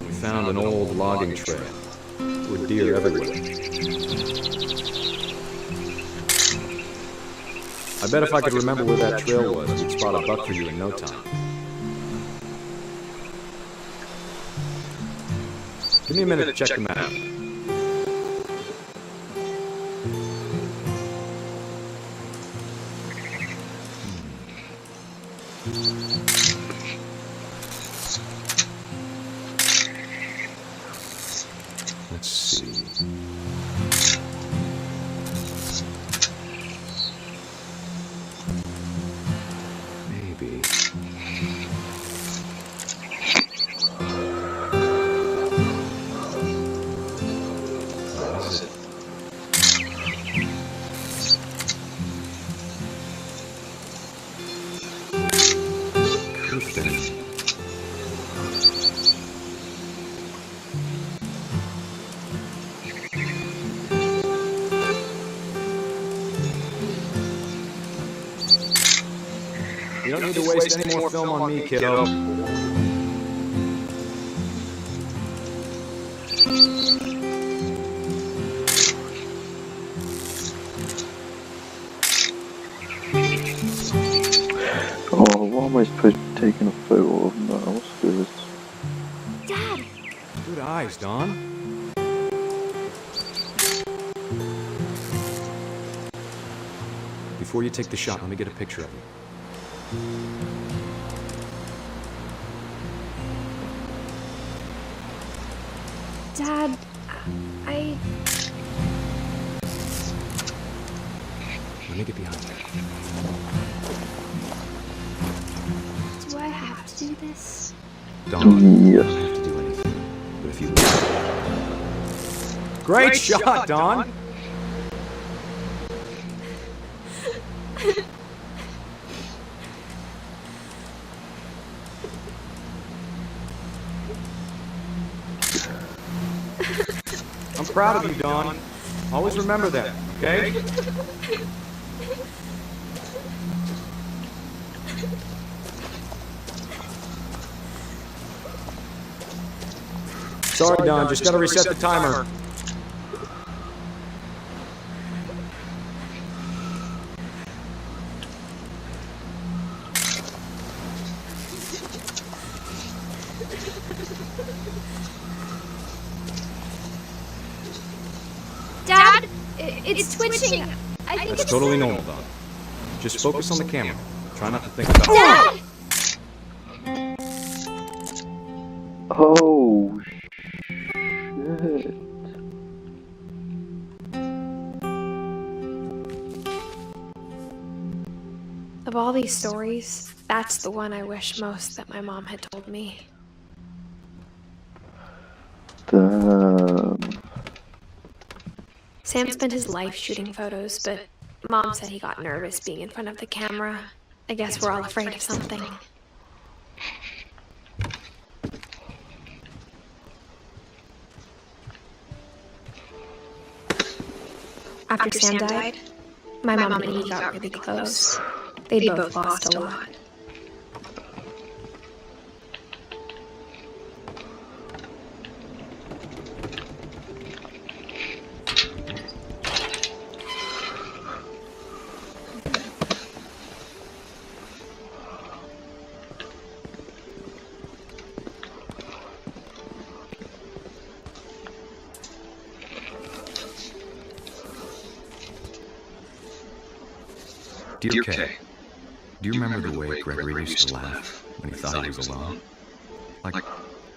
We found an old logging trail. There were deer everywhere. I bet if I could remember where that trail was, we'd spot a buck for you in no time. Give me a minute to check them out. Let's see. Maybe. don't need to waste any more film on me, kiddo. Oh, what am I supposed to be taking a photo of now? What's this? Dad! Good eyes, Don. Before you take the shot, let me get a picture of you. Dad, I... Let me get behind you. Do I have to do this? Don, you Yes. don't have to do anything. But if you Great shot, Don! I'm proud of you, Don. Always remember that, okay? Sorry, Don, just gotta reset the timer. Dad, it's twitching. I think That's it's totally normal, Don. Just focus on the camera. Try not to think about it. Dad! Oh, shit. Of all these stories, that's the one I wish most that my mom had told me. Damn. Sam spent his life shooting photos, but Mom said he got nervous being in front of the camera. I guess we're all afraid of something. After Sam died, my mom and Edith got really close. They both lost a lot. Dear Kay, do you remember the way Gregory used to laugh when he thought he was alone? Like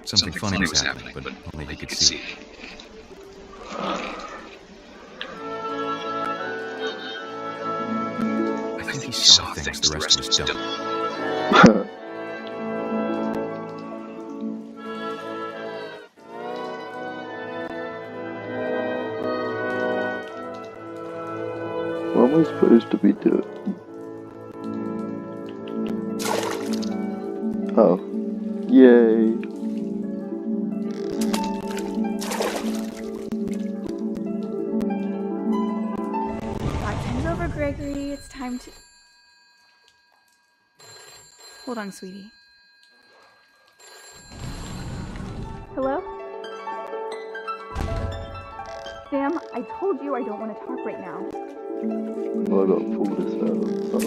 something funny was happening, but only he could see. I think he saw things the rest of us don't. What am I supposed to be doing? Oh. Yay. Time's over, Gregory. It's time to... Hold on, sweetie. Hello? Sam, I told you I don't want to talk right now. Well, I gotta pull this out. Oh.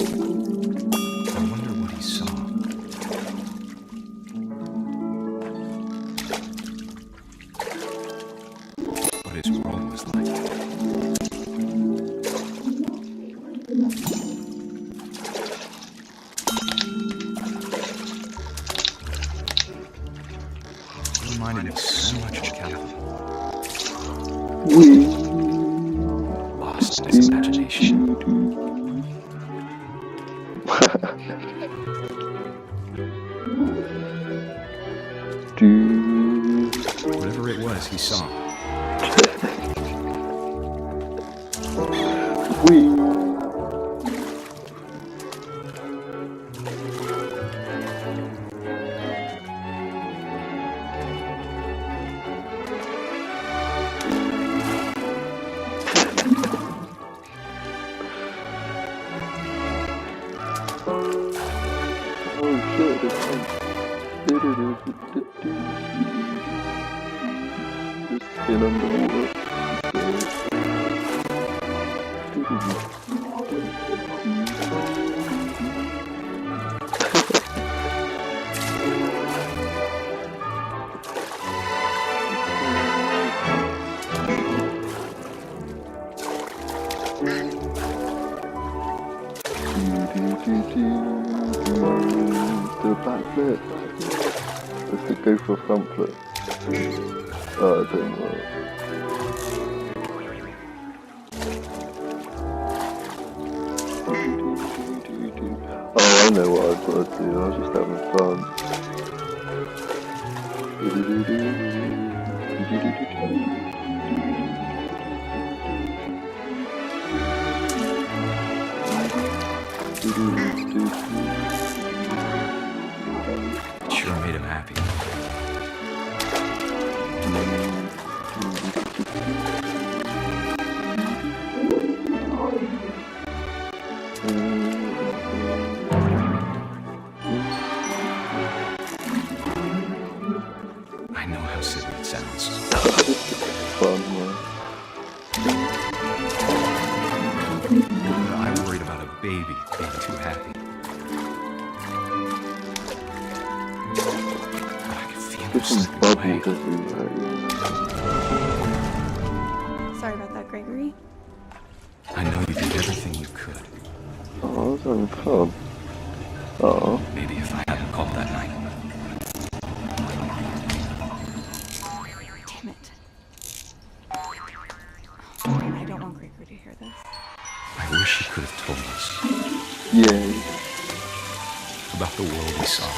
I wonder what he saw. What his world was like. It reminded me so much of Calvin. Lost in his imagination. Whatever it was, he saw. Still underwater. The back flip. Let's go for a front flip. Oh, it didn't work. Oh, I know what I've got to do. I was just having fun. Sure made him happy. I know how silly it sounds. Fun, man. But I worried about a baby being too happy. I could feel him slipping away. Sorry about that, Gregory. I know you did everything you could. Oh, I was having fun. Oh. Maybe if I hadn't called that night. Damn it. I don't want Gregory to hear this. I wish he could have told us. Yay. About the world we saw.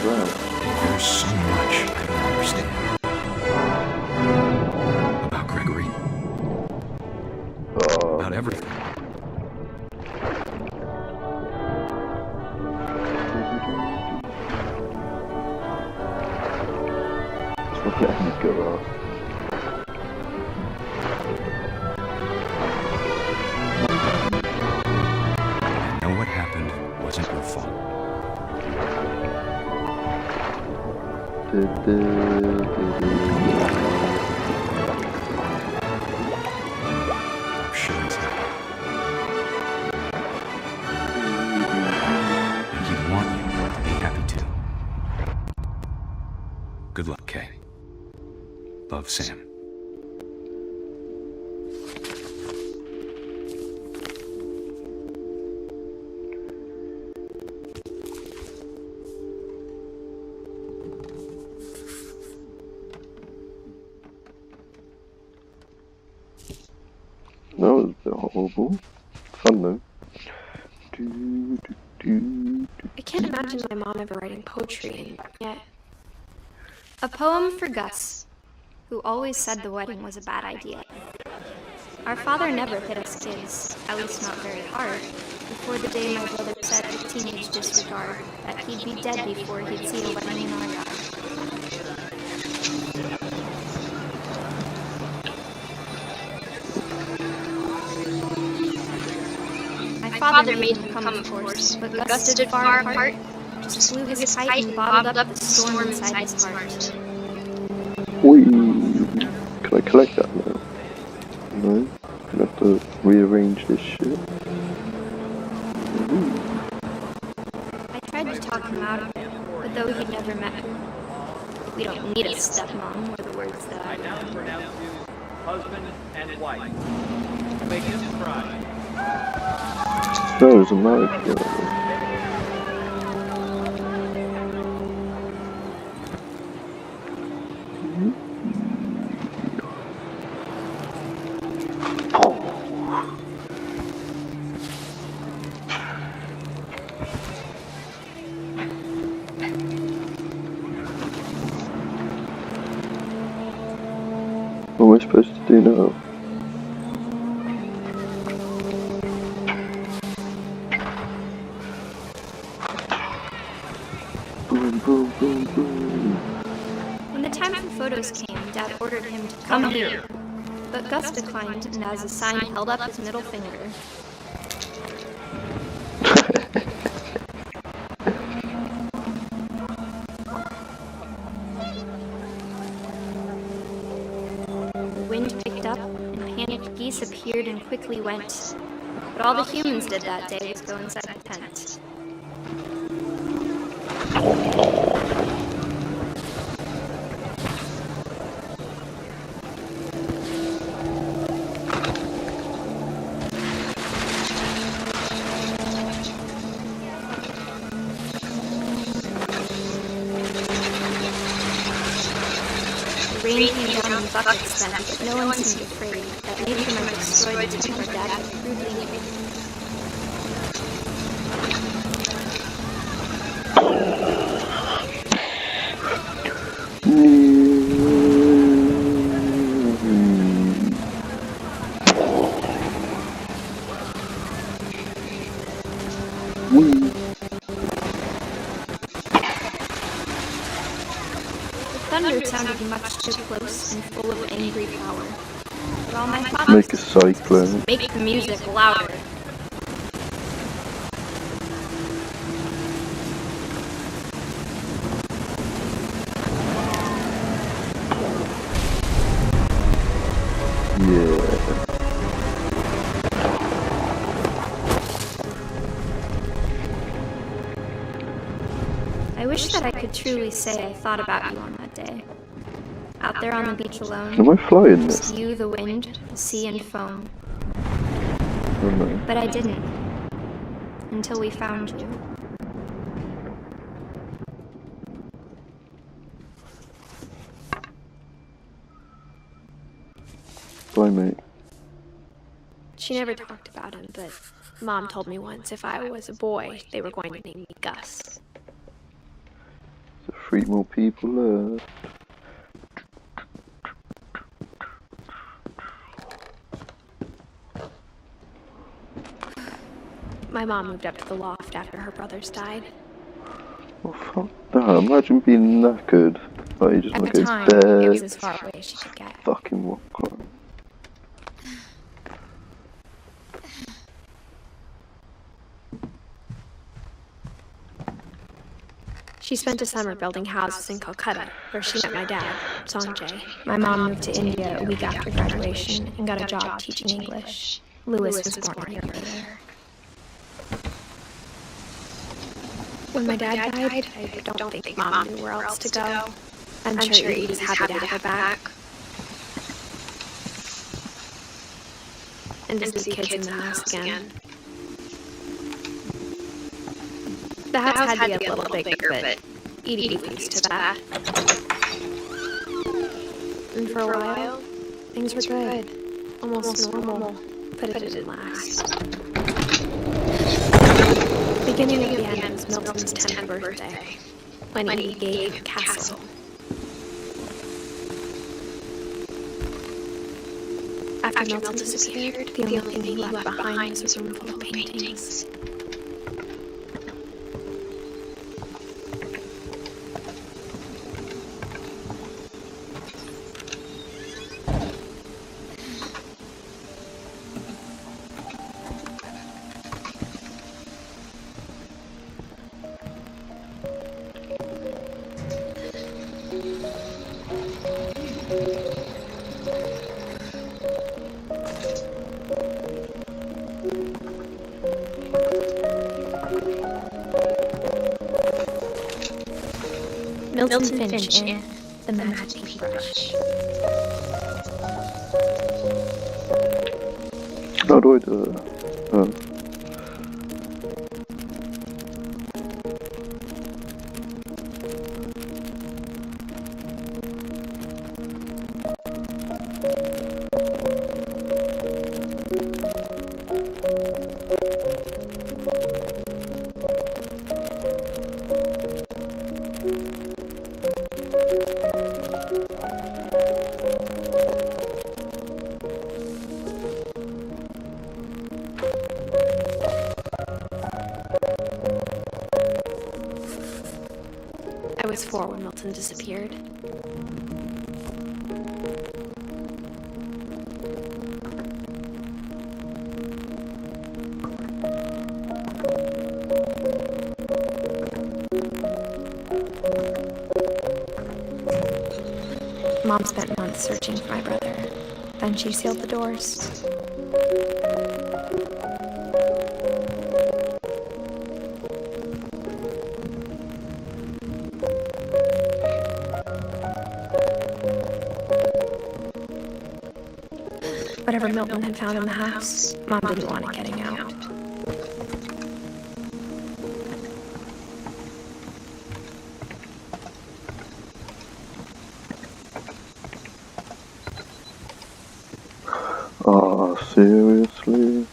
There's so much I don't understand. About Gregory. About everything. Let me go off. I know what happened wasn't your fault. I'm sure he's happy. And he'd want you to be happy too. Good luck, Kay. Love, Sam. That was a bit horrible. Fun though. I can't imagine my mom ever writing poetry, and yet A poem for Gus, who always said the wedding was a bad idea. Our father never hit us kids, at least not very hard, before the day my brother said with teenage disregard that he'd be dead before he'd see a wedding in our yard. My father made him come, of course, but Gus stood far apart, just blew his pipe and bottled up the storm inside his heart. Whee! Can I collect that now? No? Gonna have to rearrange this shit. I tried to talk him out of it, but though he'd never met her. We don't need a stepmom, were the words that I now pronounce you husband and wife. Make him cry. No, there's a marriage together. What am I supposed to do now? Boom, boom, boom, boom. When the time for photos came, Dad ordered him to come here. But Gus declined, and as a sign held up his middle finger. The wind picked up, and panicked geese appeared and quickly went. But all the humans did that day was go inside the tent. The rain came down in buckets then, but no one seemed afraid that nature might destroy the tent our dad had crudely made. Thunder sounded much too close and full of angry power. But all my thoughts Make a cyclone. make the music louder. Yeah. I wish that I could truly say I thought about you on that day. Out there on the beach alone. Am I flying this? Just you, the wind, the sea, and foam. Oh no. But I didn't. Until we found you. Bye, mate. She never talked about him, but Mom told me once if I was a boy, they were going to name me Gus. There's 3 more people left. My mom moved up to the loft after her brothers died. Oh, fuck that. Imagine being knackered. Like, you just At want the to go time, to bed. it was as far away as she could get. Fucking rock climb. She spent a summer building houses in Calcutta, where she met my dad, Sanjay. My mom moved to India a week after graduation and got a job teaching English. Louis was born a year later. When my dad died, I don't think Mom knew where else to go. I'm sure Edith was happy to have her back. And to see kids in the house again. The house had to be a little bigger, but Edie was used to that. And for a while, things were good. Almost normal, but it didn't last. Beginning at the end was Milton's 10th birthday, when he gave a castle. After Milton disappeared, the only thing he left behind was a room full of paintings. Milton Finch in The Magic Paintbrush. How do I do it? Oh. I was 4 when Milton disappeared. Mom spent months searching for my brother. Then she sealed the doors. Whatever Milton had found in the house, Mom didn't want it getting out. Oh, seriously?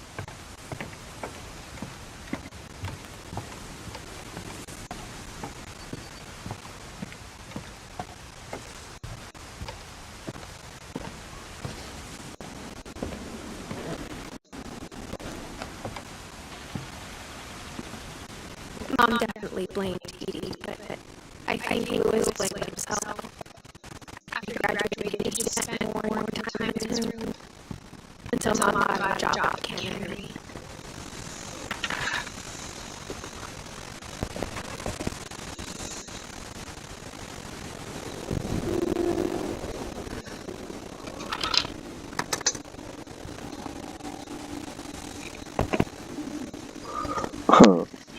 Mom definitely blamed Edith, but I think Louis blamed himself. After graduating, he spent more and more time in his room until Mom got a job at Canterbury.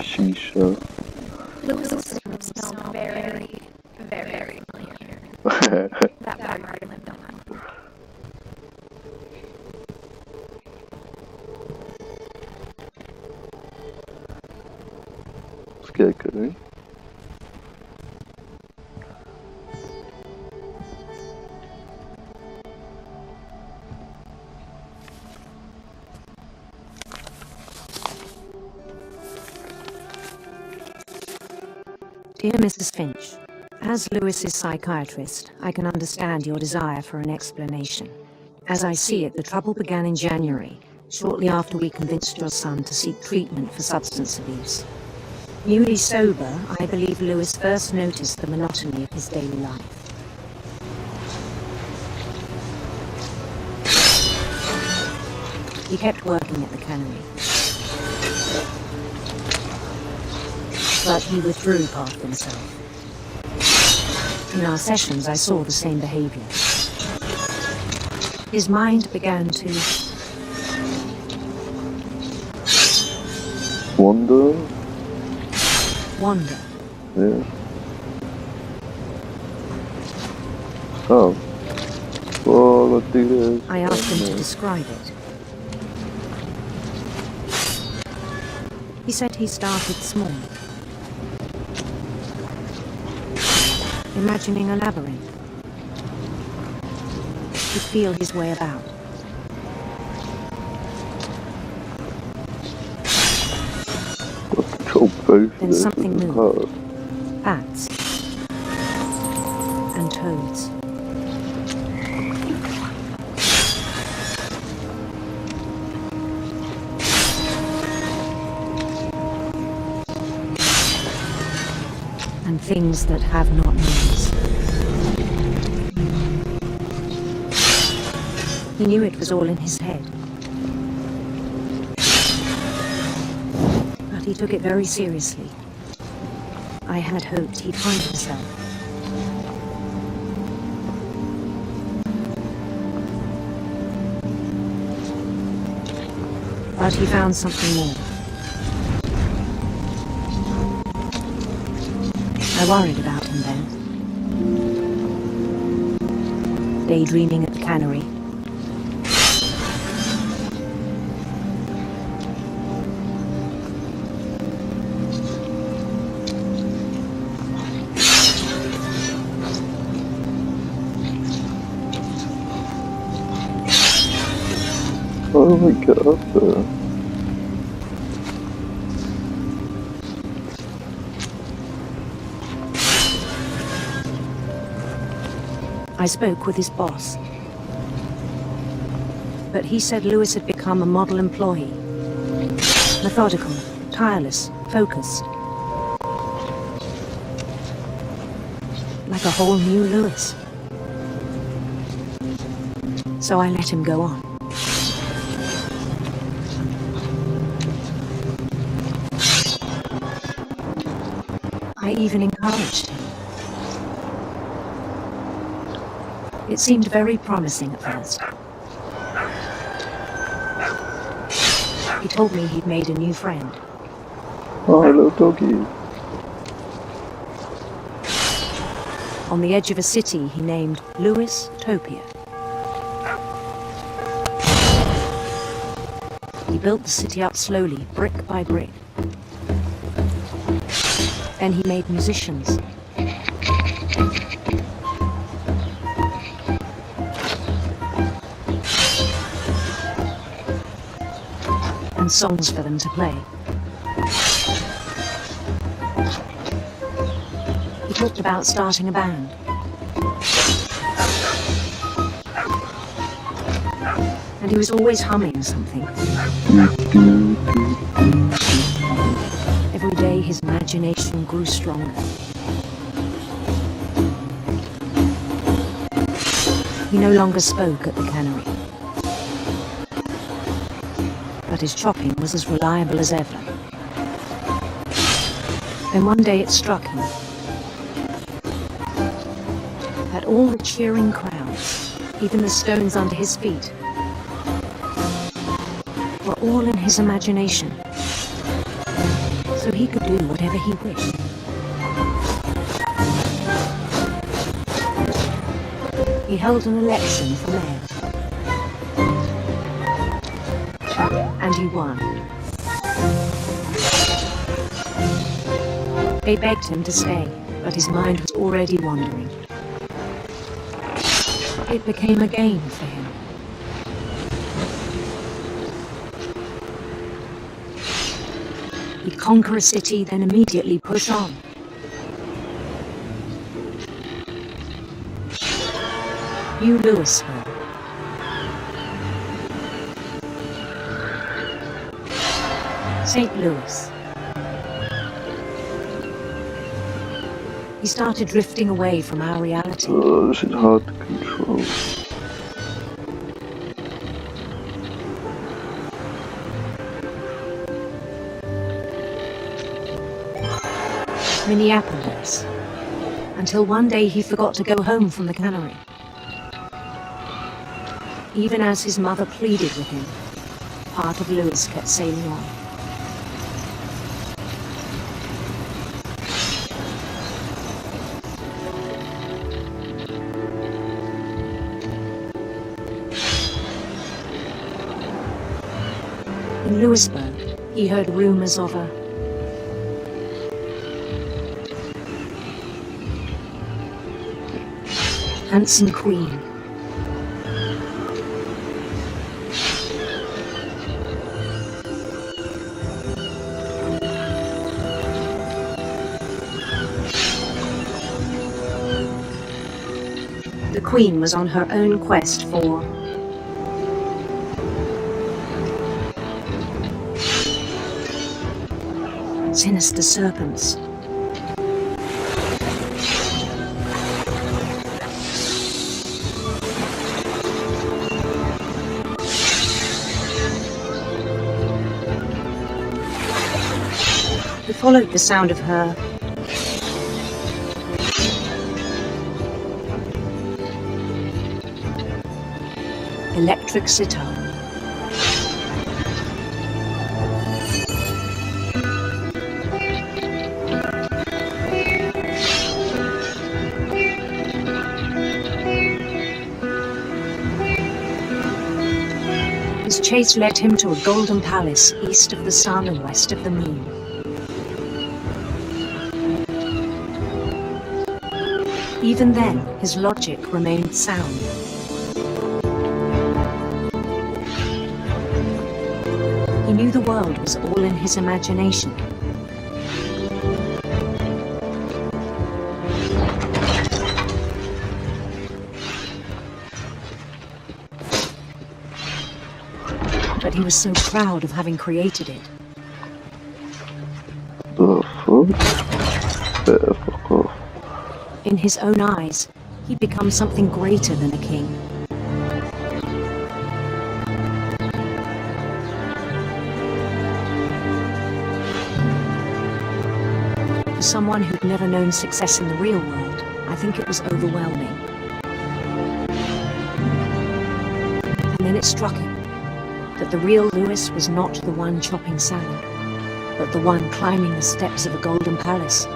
Shisha. Louis smelled very, very familiar. That part I lived on. Scarecrow. Dear Mrs. Finch, as Lewis's psychiatrist, I can understand your desire for an explanation. As I see it, the trouble began in January, shortly after we convinced your son to seek treatment for substance abuse. Newly sober, I believe Lewis first noticed the monotony of his daily life. He kept working at the cannery, but he withdrew part of himself. In our sessions, I saw the same behavior. His mind began to wander. Yeah. Oh. Well, let's do this. I asked him to describe it. He said he started small, imagining a labyrinth. He'd feel his way about. Then something moved. Bats. And toads. And things that have not names. He knew it was all in his head. But he took it very seriously. I had hoped he'd find himself. But he found something more. I worried about him then. Daydreaming at the cannery. Oh my god. I spoke with his boss. But he said Lewis had become a model employee. Methodical, tireless, focused. Like a whole new Lewis. So I let him go on. I even encouraged him. It seemed very promising at first. He told me he'd made a new friend. Oh, little doggy. On the edge of a city he named Louis Topia. He built the city up slowly, brick by brick. Then he made musicians. And songs for them to play. He talked about starting a band. And he was always humming something. Every day his imagination grew stronger. He no longer spoke at the cannery. But his chopping was as reliable as ever. Then one day it struck him that all the cheering crowds, even the stones under his feet, were all in his imagination, so he could do whatever he wished. He held an election for mayor. And he won. They begged him to stay, but his mind was already wandering. It became a game for him. He'd conquer a city, then immediately push on. New Louisville. St. Louis. He started drifting away from our reality. Oh, this is hard to control. Minneapolis. Until one day he forgot to go home from the cannery. Even as his mother pleaded with him, part of Louis kept sailing on. In Louisburg, he heard rumors of a handsome queen. The queen was on her own quest for sinister serpents. We followed the sound of her electric sitar. His chase led him to a golden palace east of the sun and west of the moon. Even then, his logic remained sound. He knew the world was all in his imagination. But he was so proud of having created it. The fuck? Better fuck off. In his own eyes, he'd become something greater than a king. For someone who'd never known success in the real world, I think it was overwhelming. And then it struck him that the real Lewis was not the one chopping salad, but the one climbing the steps of a golden palace.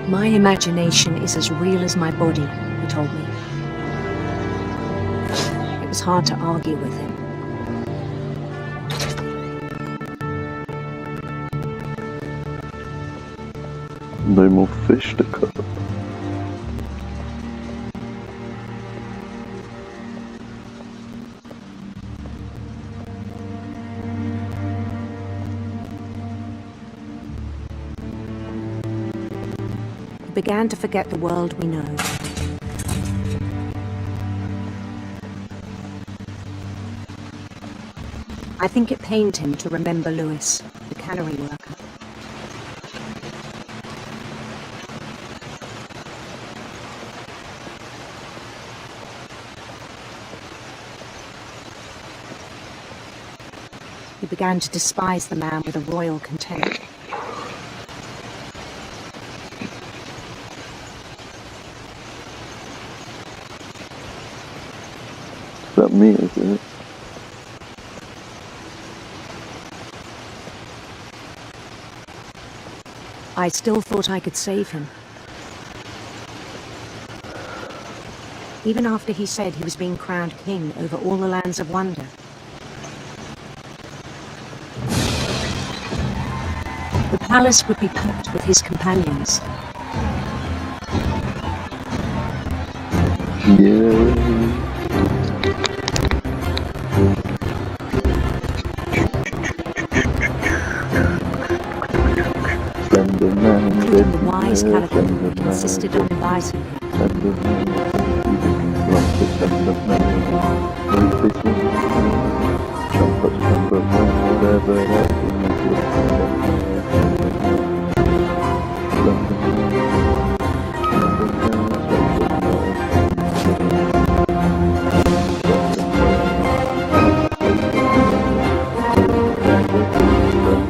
My imagination is as real as my body, he told me. It was hard to argue with him. No more fish to cut. He began to forget the world we know. I think it pained him to remember Lewis, the cannery worker. He began to despise the man with a royal contempt. Is that me, isn't it? I still thought I could save him. Even after he said he was being crowned king over all the lands of wonder. The palace would be packed with his companions. Yeah. Including the wise Calico who insisted on inviting him.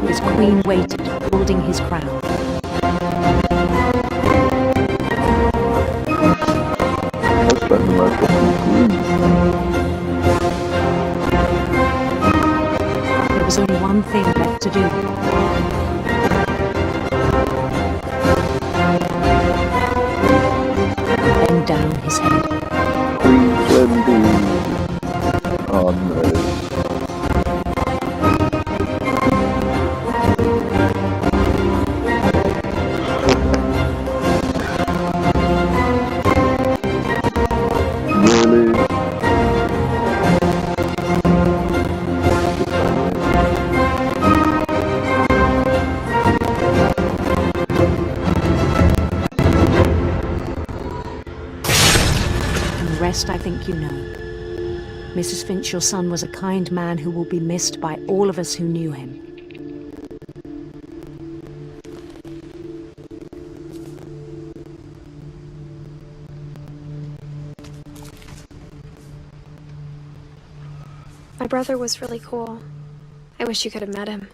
His queen waited, holding his crown. There was only one thing left to do. Bend down his head. Oh no. I think you know. Mrs. Finch, your son was a kind man who will be missed by all of us who knew him. My brother was really cool. I wish you could have met him.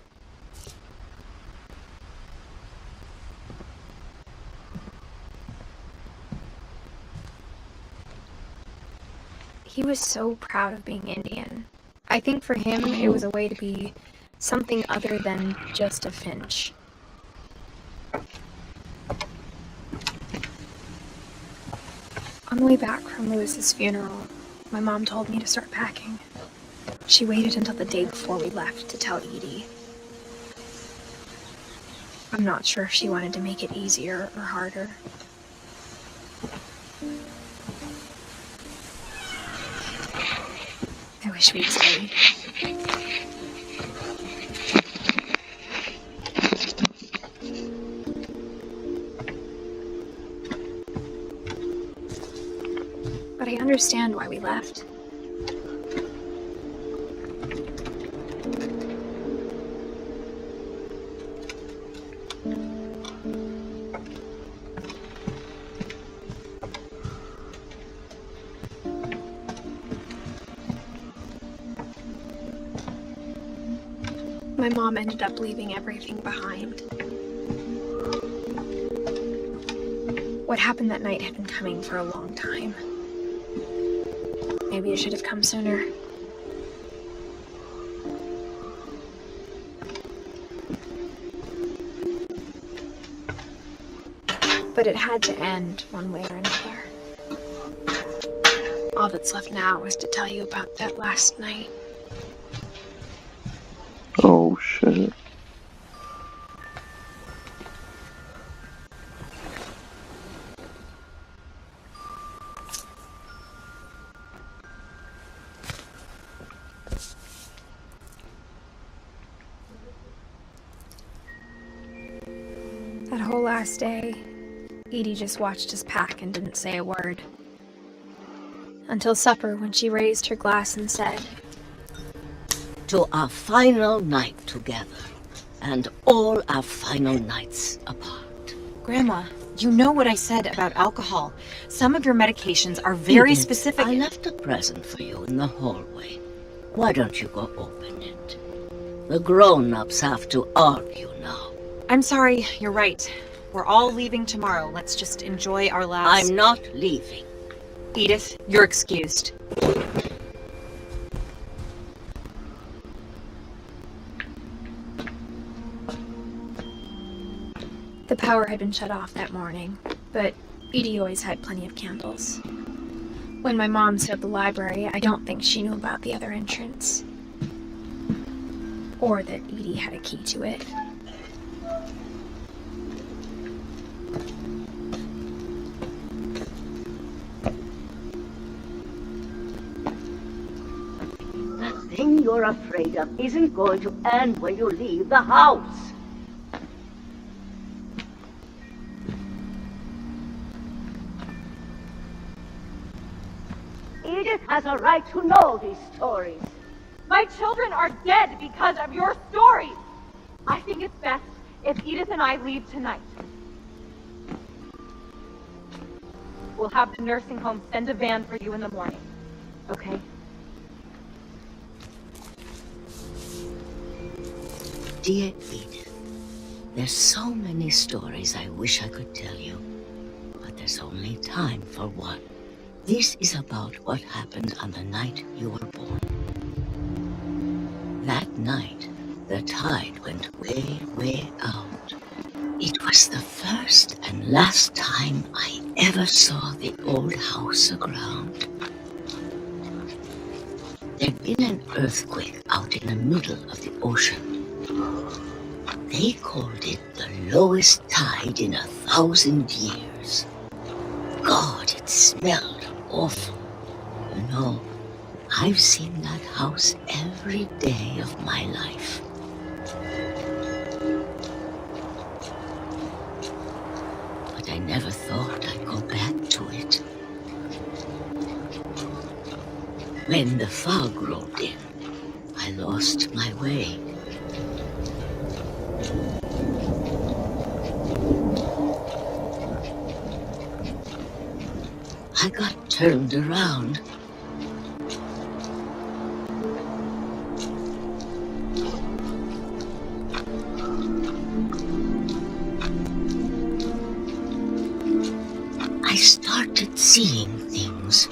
He was so proud of being Indian. I think for him, it was a way to be something other than just a Finch. On the way back from Lewis's funeral, my mom told me to start packing. She waited until the day before we left to tell Edie. I'm not sure if she wanted to make it easier or harder. I wish we'd stayed. But I understand why we left. My mom ended up leaving everything behind. What happened that night had been coming for a long time. Maybe it should have come sooner. But it had to end one way or another. All that's left now is to tell you about that last night. Oh shit. That whole last day, Edie just watched us pack and didn't say a word. Until supper, when she raised her glass and said, "To our final night together, and all our final nights apart." Grandma, you know what I said about alcohol. Some of your medications are very Edith, specific. I left a present for you in the hallway. Why don't you go open it? The grown-ups have to argue now. I'm sorry, you're right. We're all leaving tomorrow. Let's just enjoy our last... I'm not leaving. Edith, you're excused. The power had been shut off that morning, but Edie always had plenty of candles. When my mom set up the library, I don't think she knew about the other entrance. Or that Edie had a key to it. The thing you're afraid of isn't going to end when you leave the house. Edith has a right to know these stories. My children are dead because of your stories. I think it's best if Edith and I leave tonight. We'll have the nursing home send a van for you in the morning, okay? Dear Edith, there's so many stories I wish I could tell you, but there's only time for one. This is about what happened on the night you were born. That night, the tide went way, way out. It was the first and last time I ever saw the old house aground. There'd been an earthquake out in the middle of the ocean. They called it the lowest tide in 1,000 years. God, it smelled awful. You know, I've seen that house every day of my life. But I never thought I'd go back to it. When the fog rolled in, I lost my way. I got turned around. I started seeing things.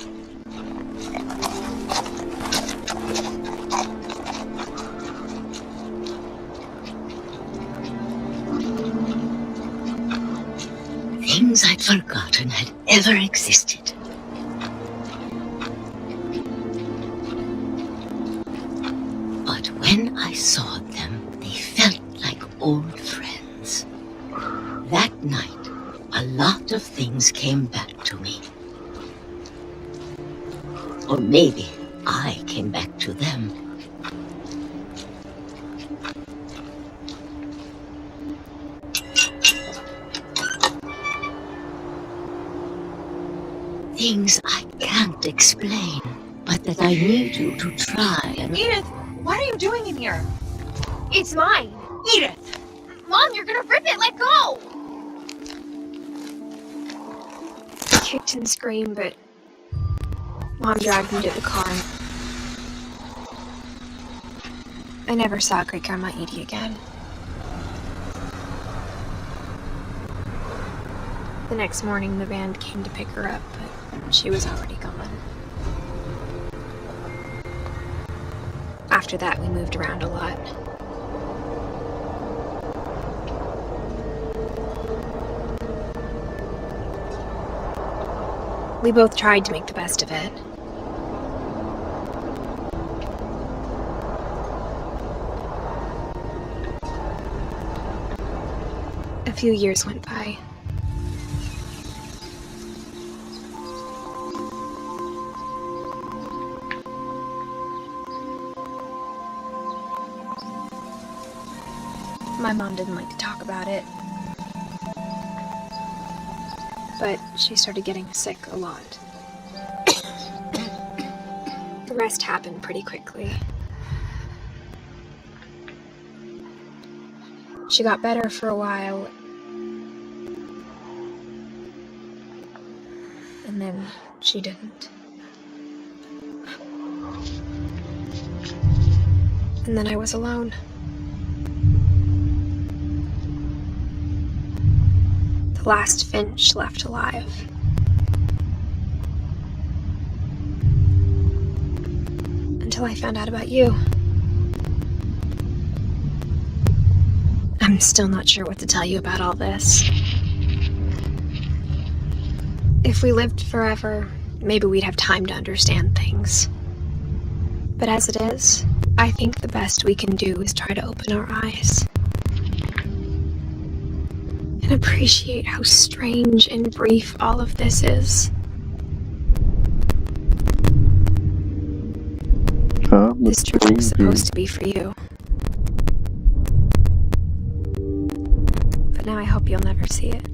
Things I'd forgotten had ever existed. But when I saw them, they felt like old friends. That night, a lot of things came back to me. Or maybe I came back to them. Things I can't explain, but that I need you to try and... Edith, what are you doing in here? It's mine! Edith! Mom, you're gonna rip it! Let go! I kicked and screamed, but Mom dragged me to the car. I never saw Great Grandma Edie again. The next morning, the van came to pick her up, but she was already gone. After that, we moved around a lot. We both tried to make the best of it. A few years went by. My mom didn't like to talk about it, but she started getting sick a lot. The rest happened pretty quickly. She got better for a while, and then she didn't. And then I was alone. The last Finch left alive. Until I found out about you. I'm still not sure what to tell you about all this. If we lived forever, maybe we'd have time to understand things. But as it is, I think the best we can do is try to open our eyes. And appreciate how strange and brief all of this is. This trip was supposed to be for you. But now I hope you'll never see it.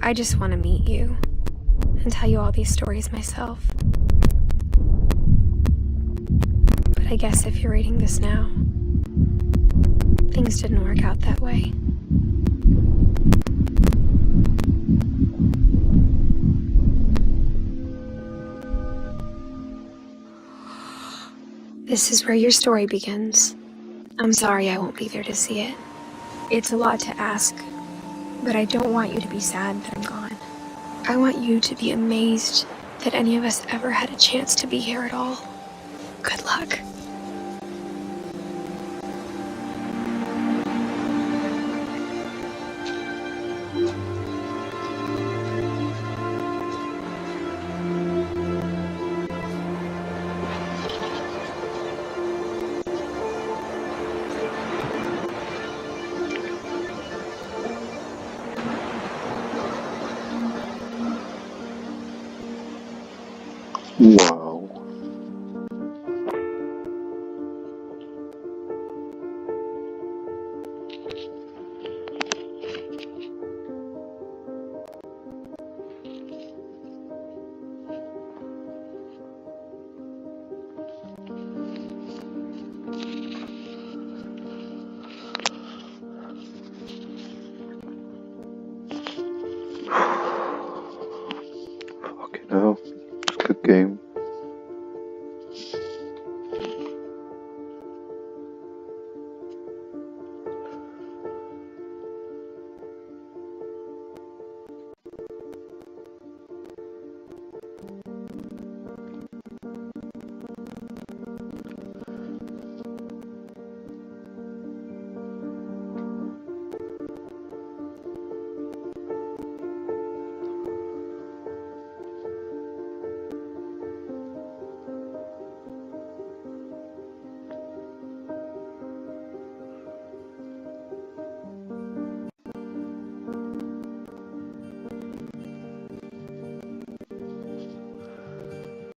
I just want to meet you and tell you all these stories myself. But I guess if you're reading this now, things didn't work out that way. This is where your story begins. I'm sorry I won't be there to see it. It's a lot to ask, but I don't want you to be sad that I'm gone. I want you to be amazed that any of us ever had a chance to be here at all. Good luck. Wow. Fucking hell.